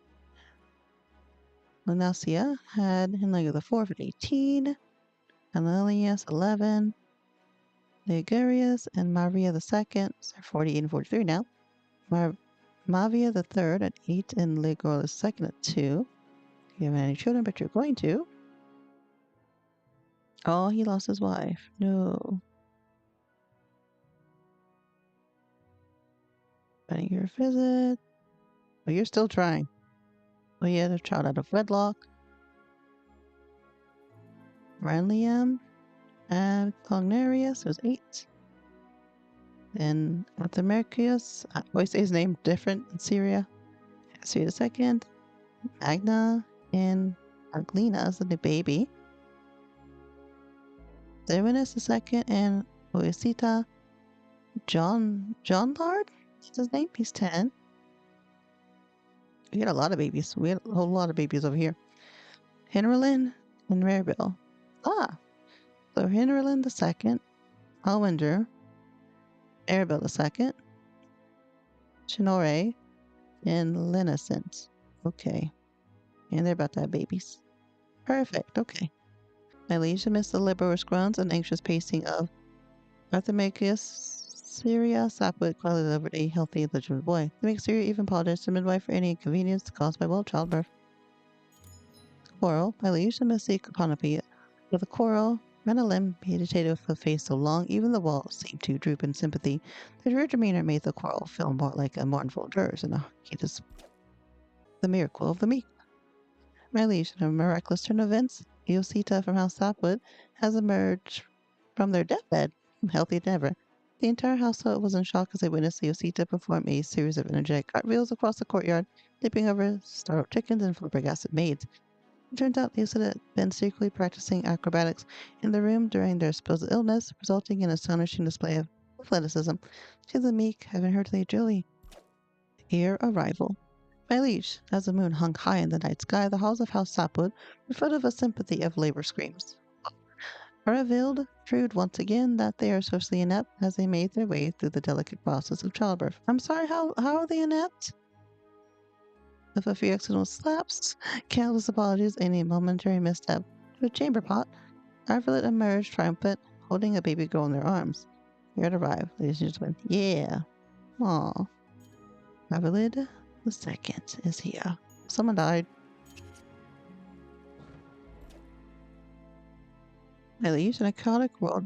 Lanacia had Hang-Legged the fourth at 18. And Lilius 11. Ligurius and Maria the second are 48 and 43 now. Mavia the third at 8 and Ligor the second at 2. You haven't any children, but you're going to. Oh, he lost his wife. No. Planning your visit. But you're still trying. Well, you had a child out of wedlock. Ranliam and Cognarius was 8. Then Arthemercius, I always say his name different in Syria. Syria the second. Magna and Arglina is the new baby. Zevinus the second and Oisita. John Lard? That's his name? He's 10. We had a lot of babies. We had a whole lot of babies over here. Henrelin and Rarebill. So Henrelin the second, Alwinder, Arabill the second, Chinore, and Linacent. Okay. And they're about to have babies. Perfect. Okay. My liege amidst the laborious groans and anxious pacing of Arthemachus, Syria, Sapwood quietly delivered a healthy, legitimate boy. To make Syria even apologize to the midwife for any inconvenience caused by childbirth. Quarrel, my liege amidst the canopy of the quarrel, ran a limb meditated with a face so long even the walls seemed to droop in sympathy. His real demeanor made the quarrel feel more like a mournful dirge than the miracle of the meek. My liege, in a miraculous turn of events, Eosita from House Sapwood has emerged from their deathbed, healthy than ever. The entire household was in shock as they witnessed Eosita perform a series of energetic cartwheels across the courtyard, leaping over startled chickens and flabbergasted maids. It turned out Eosita had been secretly practicing acrobatics in the room during their supposed illness, resulting in an astonishing display of athleticism. To the meek, heaven-heartedly Julie. Ere arrival. My liege, as the moon hung high in the night sky, the halls of House Sapwood were full of a sympathy of labor screams. Revealed proved once again that they are socially inept as they made their way through the delicate process of childbirth. I'm sorry, how are they inept? With a few accidental slaps, countless apologies, and a momentary misstep to a chamber pot, Arvelet emerged triumphant, holding a baby girl in their arms. Here it arrived, ladies and gentlemen. Yeah. Aw. Arvelet the second is here. Someone died. My liege, in a chaotic world.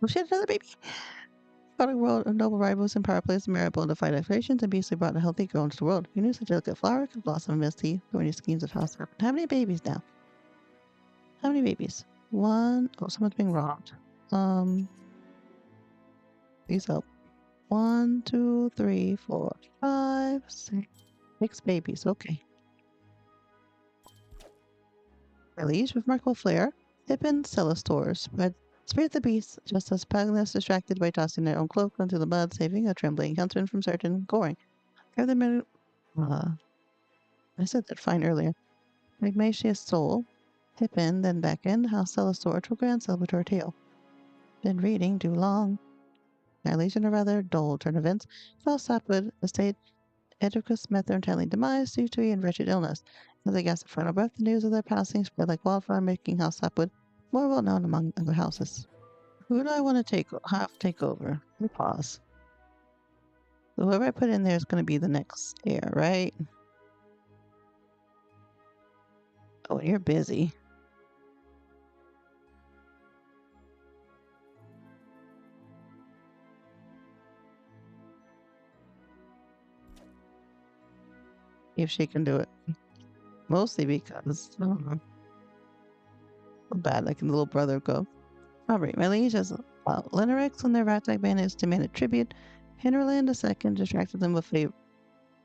Oh shit, another baby! Chaotic world of noble rivals and power plays Marable to fight expectations and beastly brought a healthy girl into the world. Who knew such a delicate flower could blossom amidst the thorny schemes of House Serpent? How many babies now? How many babies? One. Oh, someone's being robbed. Please help. 1, 2, 3, 4, 5, 6. 6 babies. Okay. Release with remarkable flair. Pippin Celestor spread the beast just as Pagnus distracted by tossing their own cloak onto the mud, saving a trembling huntsman from certain goring. I said that fine earlier. Magnatius soul. Pippin then beckoned how Celestor to Grand Salvatore tale. Been reading too long. At least in a rather dull turn of events, House Sapwood estate Edricus met their untimely demise due to a wretched illness. As they gasped for final breath, the news of their passing spread like wildfire, making House Sapwood more well known among other houses. Who do I want to take over? Let me pause. So whoever I put in there is going to be the next heir, right? Oh, you're busy. If she can do it. Mostly because, I don't know. Bad, like a little brother go. Alright, my liege has Lennorex on their rat-like bandits demanded tribute. Henrland II distracted them with a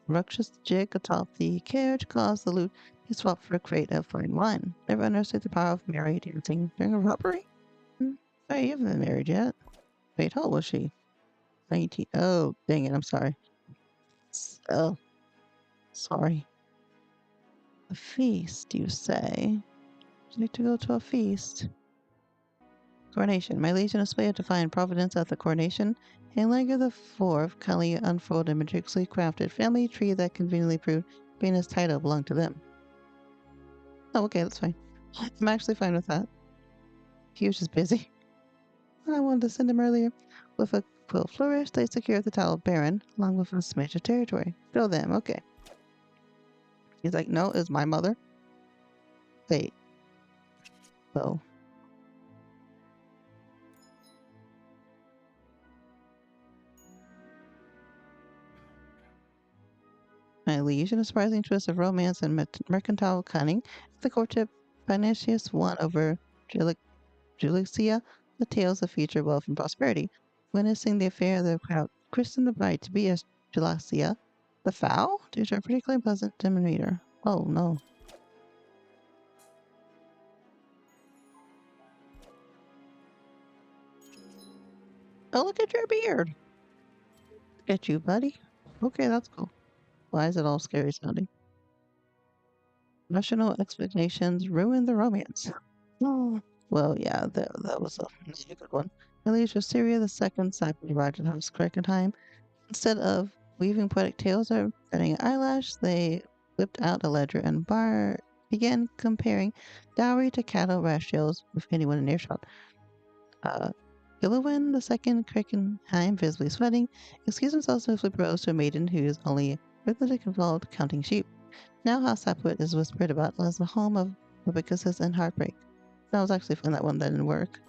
ruckus jig atop the carriage caused the loot to swap for a crate of fine wine. Everyone understood the power of merry dancing during a robbery. Hey, you haven't been married yet. Wait, how old was she? 19. Oh, dang it, I'm sorry. Oh, sorry. A feast, you say? Would you like to go to a feast? Coronation. My legion displayed divine providence at the coronation. And Langer the Fourth kindly unfolded a meticulously crafted family tree that conveniently proved being his title belonged to them. Oh, okay, that's fine. I'm actually fine with that. He was just busy. I wanted to send him earlier. With a quill flourish, they secured the title of Baron, along with a smidge of territory. Go them, okay. He's like, no, it's my mother. Wait. Well. My liege, in a surprising twist of romance and mercantile cunning, the courtship Panicius won over Julicia, the tales of future wealth and prosperity. Witnessing the affair, the crowd christened the bride to be as Julicia the Foul, due to a particularly pleasant demeanor. Oh no. Oh, look at your beard. Look at you, buddy. Okay, that's cool. Why is it all scary sounding? Rational explanations ruin the romance. Oh. Well, yeah, that was a good one. Alicia Syria the second Sapwood arrived at House Krakenheim. Instead of weaving poetic tales or setting an eyelash, they whipped out a ledger and began comparing dowry to cattle ratios with anyone in earshot. Gilliwin the second Krakenheim, visibly sweating, excused himself swiftly proposed to a maiden who is only rhythmically involved counting sheep. Now House Sapwood is whispered about as the home of hibiscus and heartbreak. That was actually fun, that one that didn't work.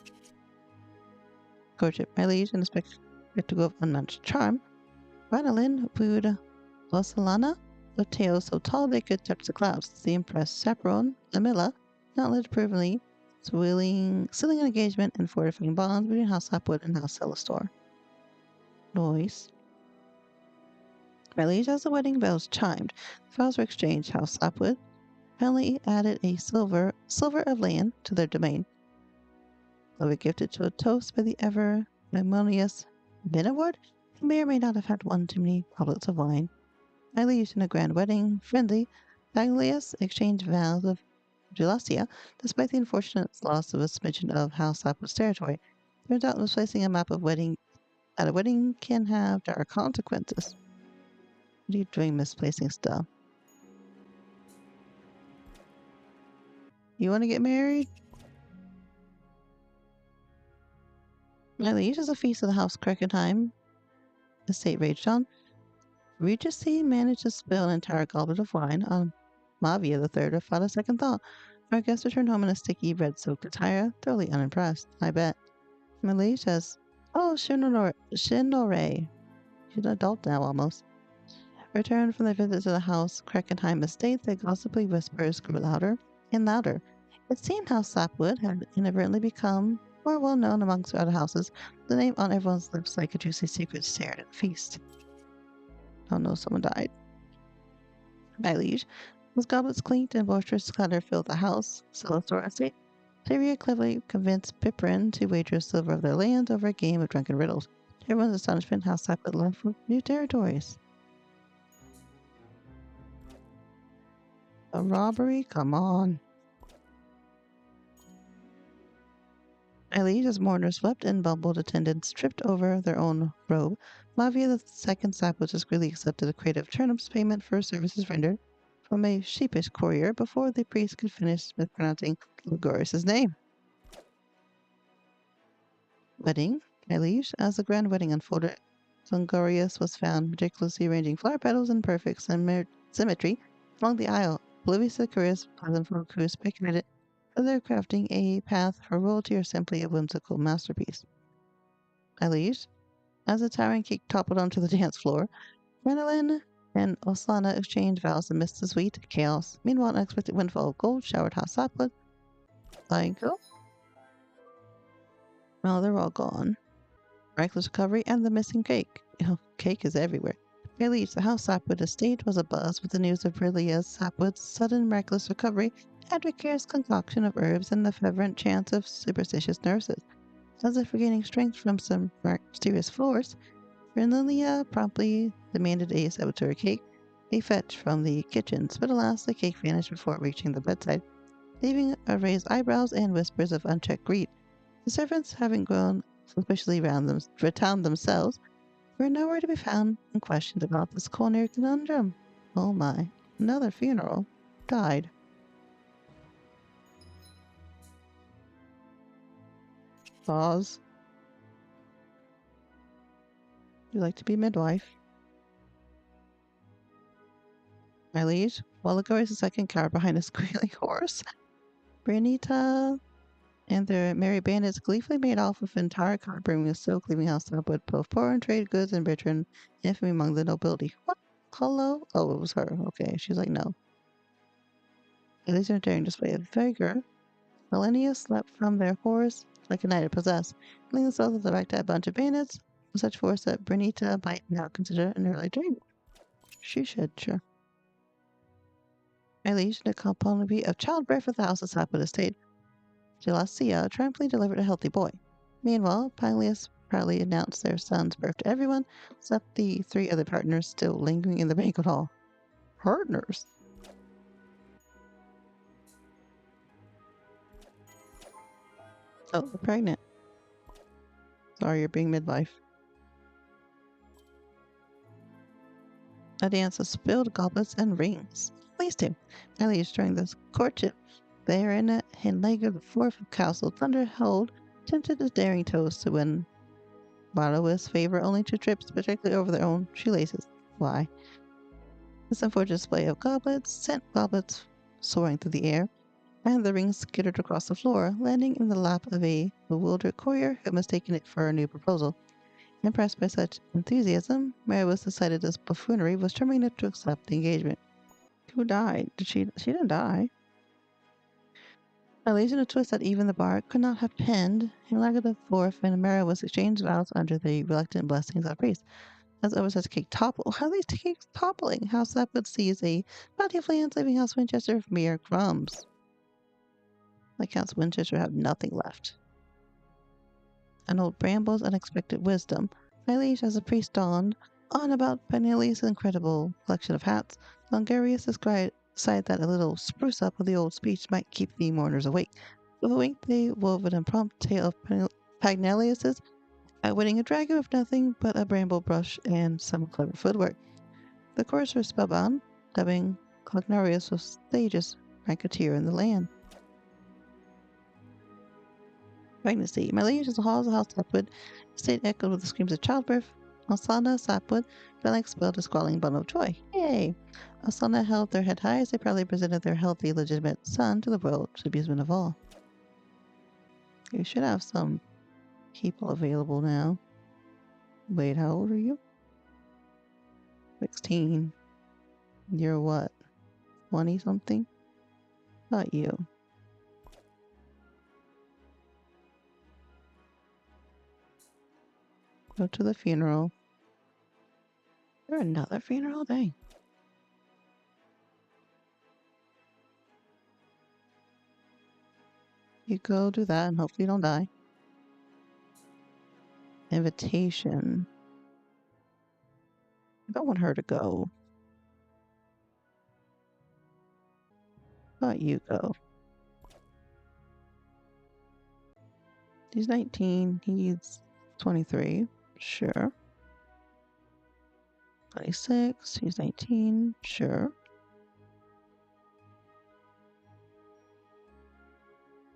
Courtship, my liege, and a spectacle of unmatched charm. Ranelin wooed Rosalana with tails so tall they could touch the clouds. The impressed Chaperone, Amilla, not led approvingly, sealing an engagement and fortifying bonds between House Sapwood and House Celestor. Noise. My liege, as the wedding bells chimed, the vows were exchanged. House Sapwood finally added a silver of land to their domain. They were gifted to a toast by the ever harmonious Benaward, who may or may not have had one too many goblets of wine. My liege, in a grand wedding, friendly, Baglius exchanged vows with Gelacia, despite the unfortunate loss of a smidgen of House Sapwood's territory. Turns out misplacing a map of wedding at a wedding can have dire consequences. What are you doing misplacing stuff? You want to get married? My liege, is a feast of the House Krakenheim estate raged on. Regency managed to spill an entire goblet of wine on Mavia the Third without a second thought. Our guest returned home in a sticky red-soaked attire, thoroughly unimpressed, I bet. Millie says, oh, Shinore. She's an adult now, almost. Returned from their visit to the house, Krakenheim estate, the gossipy whispers grew louder and louder. It seemed House Sapwood had inadvertently become more well known amongst other houses, the name on everyone's lips like a juicy secret stared at the feast. Oh no, someone died. My liege, as goblets clinked and boisterous clatter filled the house, Celestor estate, Tyria cleverly convinced Pippin to wager silver of their land over a game of drunken riddles. To everyone's astonishment, House Sapwood left for new territories. A robbery? Come on. My liege, as mourners swept and bumbled attendants tripped over their own robe, Mavia the second Sapwood discreetly accepted a crate of turnips payment for services rendered from a sheepish courier before the priest could finish mispronouncing Lugorius' name. Wedding, my liege, as the grand wedding unfolded, Lungorius was found meticulously arranging flower petals in perfect symmetry along the aisle. Oblivious to the curious pleasant folk who speculated whether crafting a path for royalty or simply a whimsical masterpiece. My liege, as the towering cake toppled onto the dance floor, Renelin and Oslana exchanged vows amidst the sweet chaos. Meanwhile, an unexpected windfall of gold showered House Sapwood. Like, oh, well, they're all gone. Miraculous recovery and the missing cake. Cake is everywhere. By leads, the house Sapwood estate was abuzz with the news of Brilia Sapwood's sudden miraculous recovery and Ricard's concoction of herbs and the fervent chants of superstitious nurses. As if regaining strength from some mysterious force, Brinilia promptly demanded a saboteur cake, a fetch from the kitchens, but alas, the cake vanished before reaching the bedside, leaving raised eyebrows and whispers of unchecked greed. The servants, having grown suspiciously retown themselves, were nowhere to be found and questioned about this culinary conundrum. Oh my, another funeral. Died. Pause. You like to be midwife? My liege, Wallagar is the second car behind a squealing horse. Branita and their merry bandits gleefully made off with an entire cart bringing a silk, leaving house Sapwood both poor in trade goods and bitter in infamy among the nobility. What? Hello? Oh, it was her. Okay, she's like, no. At least in a daring display of vigor, Millennials leapt from their horse like a knight possessed, flinging themselves at the ragtag bunch of bandits with such force that Bernita might now consider an early dream. She should, sure. My liege, the component of childbirth at the house of Sapwood estate, Gelacia triumphantly delivered a healthy boy. Meanwhile, Pilius proudly announced their son's birth to everyone, except the three other partners still lingering in the banquet hall. Partners? Oh, they're pregnant. Sorry, you're being midwife. A dance of spilled goblets and rings. At least two. At least during this courtship, Baronetta and Lager the fourth of Castle Thunder held tempted as daring toasts to win Barlow's favor only to trip particularly over their own shoelaces. Why? This unfortunate display of goblets sent goblets soaring through the air, and the rings skittered across the floor, landing in the lap of a bewildered courier who had mistaken it for a new proposal. Impressed by such enthusiasm, Mary was decided this buffoonery was charming enough to accept the engagement. Who died? She didn't die. A legion of twists that even the bard could not have penned, and Laga the Fourth and Mara was exchanged vows under the reluctant blessings of priests. As over such cake topple, how are these cakes toppling? House Sapwood sees a bounty of lands, leaving House Winchester with mere crumbs. Like House Winchester have nothing left. An old bramble's unexpected wisdom. My liege, as the priest dawned on about Peneli's incredible collection of hats, Longarius decided that a little spruce up of the old speech might keep the mourners awake. With a wink, they wove an impromptu tale of Pagnelius's outwitting a dragon with nothing but a bramble brush and some clever footwork. The chorus were spellbound, dubbing Cognarius the stage's ranketeer in the land. Pregnancy. My liege, as the halls of House Sapwood, stayed echoed with the screams of childbirth. Osana Sapwood felt like spilled a squalling bundle of joy. Yay! Osana held their head high as they proudly presented their healthy, legitimate son to the world, to the amusement of all. You should have some people available now. Wait, how old are you? 16. You're what? 20 something? Not you. Go to the funeral. Is there another funeral? Dang. You go do that and hopefully you don't die. Invitation. I don't want her to go. But you go. He's 19. He's 23. Sure. 26. He's 19. Sure.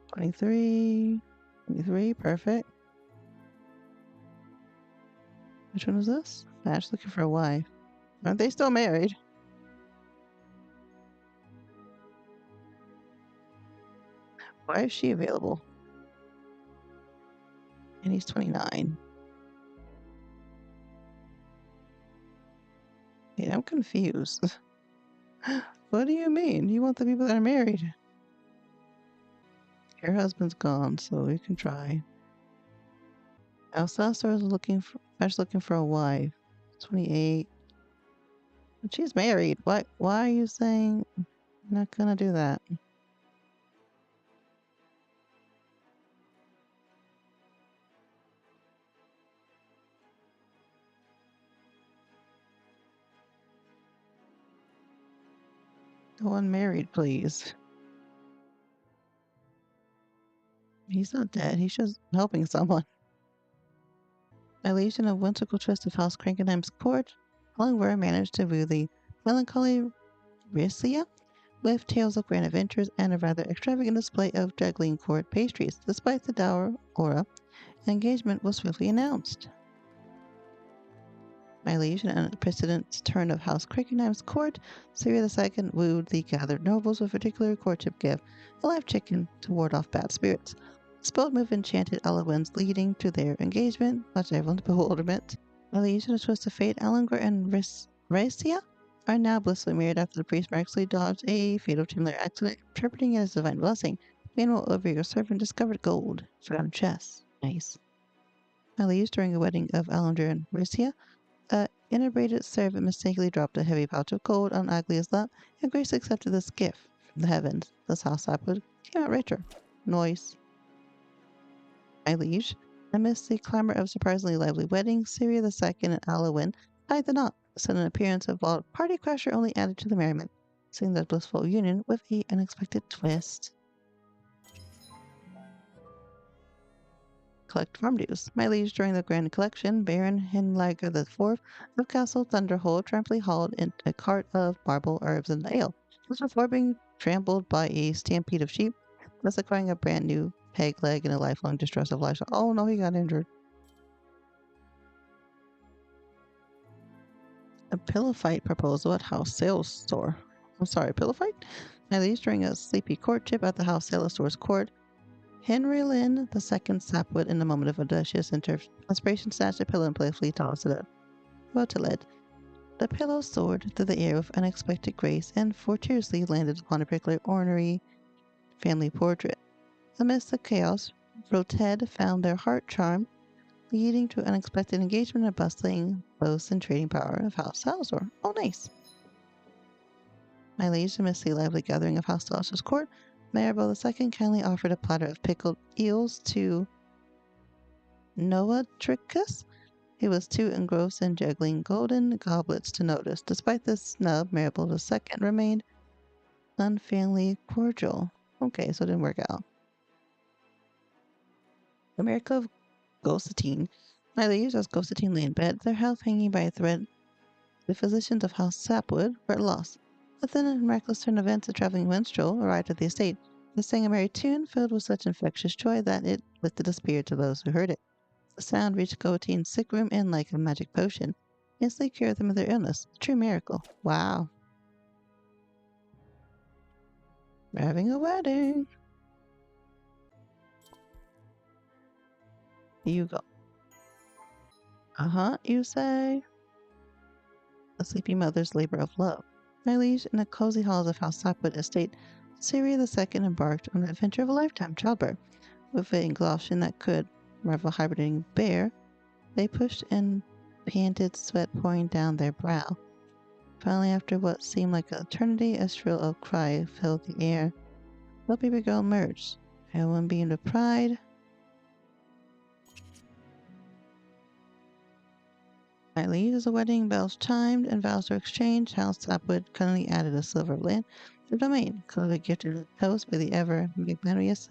23. 23. Perfect. Which one is this? Ash looking for a wife. Aren't they still married? Why is she available? And he's 29. Yeah, I'm confused. What do you mean? You want the people that are married? Your husband's gone, so you can try. Alcestor is looking for a wife. 28. But she's married. Why are you saying you're not gonna do that? The one married, please. He's not dead. He's just helping someone. By legion of whimsical twist of House Crankenheim's court, Hollingworth managed to woo the melancholy Rissia with tales of grand adventures and a rather extravagant display of juggling court pastries. Despite the dour aura, engagement was swiftly announced. My liege, and the precedent's turn of House Crankenheim's court, Syria II wooed the gathered nobles with a particular courtship gift, a live chicken to ward off bad spirits. The spelled move enchanted Elowen's, leading to their engagement, much to everyone's bewilderment. My liege, in a twist of fate, Alengor and Racia are now blissfully married after the priest miraculously dodged a fatal tumor accident, interpreting it as a divine blessing. Meanwhile, over your servant discovered gold, forgotten chest. Nice. My liege, during a wedding of Alengor and Racia, a inebriated servant mistakenly dropped a heavy pouch of gold on Aglia's lap, and Grace accepted this gift from the heavens. This house Sapwood came out richer. Noise. My liege. Amidst the clamor of a surprisingly lively wedding, Syria II and Alwyn tied the knot. The sudden appearance of a party crasher only added to the merriment, seeing the blissful union with an unexpected twist. Collect farm dues. My liege, during the grand collection, Baron Henlager IV of Castle Thunderhold triumphantly hauled in a cart of marble herbs and ale, just before being trampled by a stampede of sheep, thus acquiring a brand new peg leg and a lifelong distrust of life. Oh no, he got injured. A pillow fight proposal at house sales store. I'm sorry, pillow fight? My liege, during a sleepy courtship at the house sales store's court, Henry Lynn II Sapwood, in a moment of audacious inspiration, snatched a pillow and playfully tossed it up. Well to lead. The pillow soared through the air with unexpected grace and fortuitously landed upon a particular ornery family portrait. Amidst the chaos, Roted found their heart charm, leading to unexpected engagement and bustling boast and trading power of House Salazar. Oh, nice. My liege, amidst the lively gathering of House Salazar's court, Maribel II kindly offered a platter of pickled eels to Noatricus. He was too engrossed in juggling golden goblets to notice. Despite this snub, Maribel II remained unfailingly cordial. Okay, so it didn't work out. The miracle of Ghostitine. My liege, as Ghostitine lay in bed, their health hanging by a thread, the physicians of House Sapwood were at loss. But then, in a miraculous turn of events, a traveling minstrel arrived at the estate. They sang a merry tune filled with such infectious joy that it lifted the spirits of those who heard it. The sound reached Gotine's sick room and, like a magic potion, instantly cured them of their illness. A true miracle. Wow. We're having a wedding. You go. Uh-huh, you say? The sleepy mother's labor of love. My liege, in the cozy halls of House Sapwood estate, Syria II embarked on the adventure of a lifetime childbirth. With an exhaustion that could rival a hibernating bear, they pushed and panted, sweat pouring down their brow. Finally, after what seemed like an eternity, a shrill of cry filled the air. The baby girl emerged. Everyone beamed with pride. My liege, as the wedding bells chimed and vows were exchanged, House Sapwood cunningly added a silver land to the domain, clearly gifted with toast by the ever magnanimous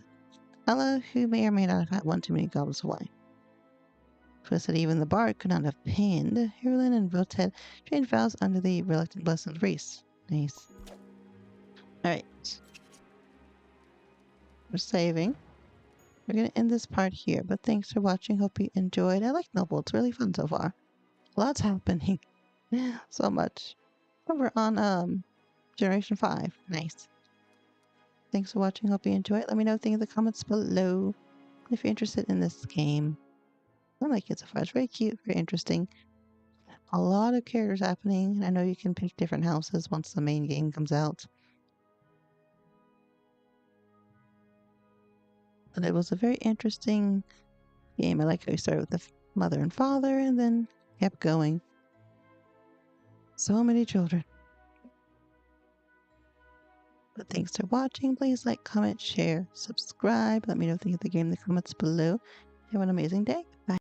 Allah, who may or may not have had one too many goblets of wine. Twisted even the bard could not have pinned. Herlin and Voted changed vows under the reluctant blessing of Reese. Nice. Alright. We're saving. We're going to end this part here, but thanks for watching. Hope you enjoyed. I like Noble. It's really fun so far. Lots happening. So much. We're on Generation 5. Nice. Thanks for watching. Hope you enjoyed. Let me know what you think in the comments below if you're interested in this game. I like it so far. It's very cute, very interesting. A lot of characters happening. I know you can pick different houses once the main game comes out. But it was a very interesting game. I like how you started with the mother and father and then kept going. So many children. But thanks for watching. Please like, comment, share, subscribe. Let me know if you think of the game in the comments below. Have an amazing day. Bye.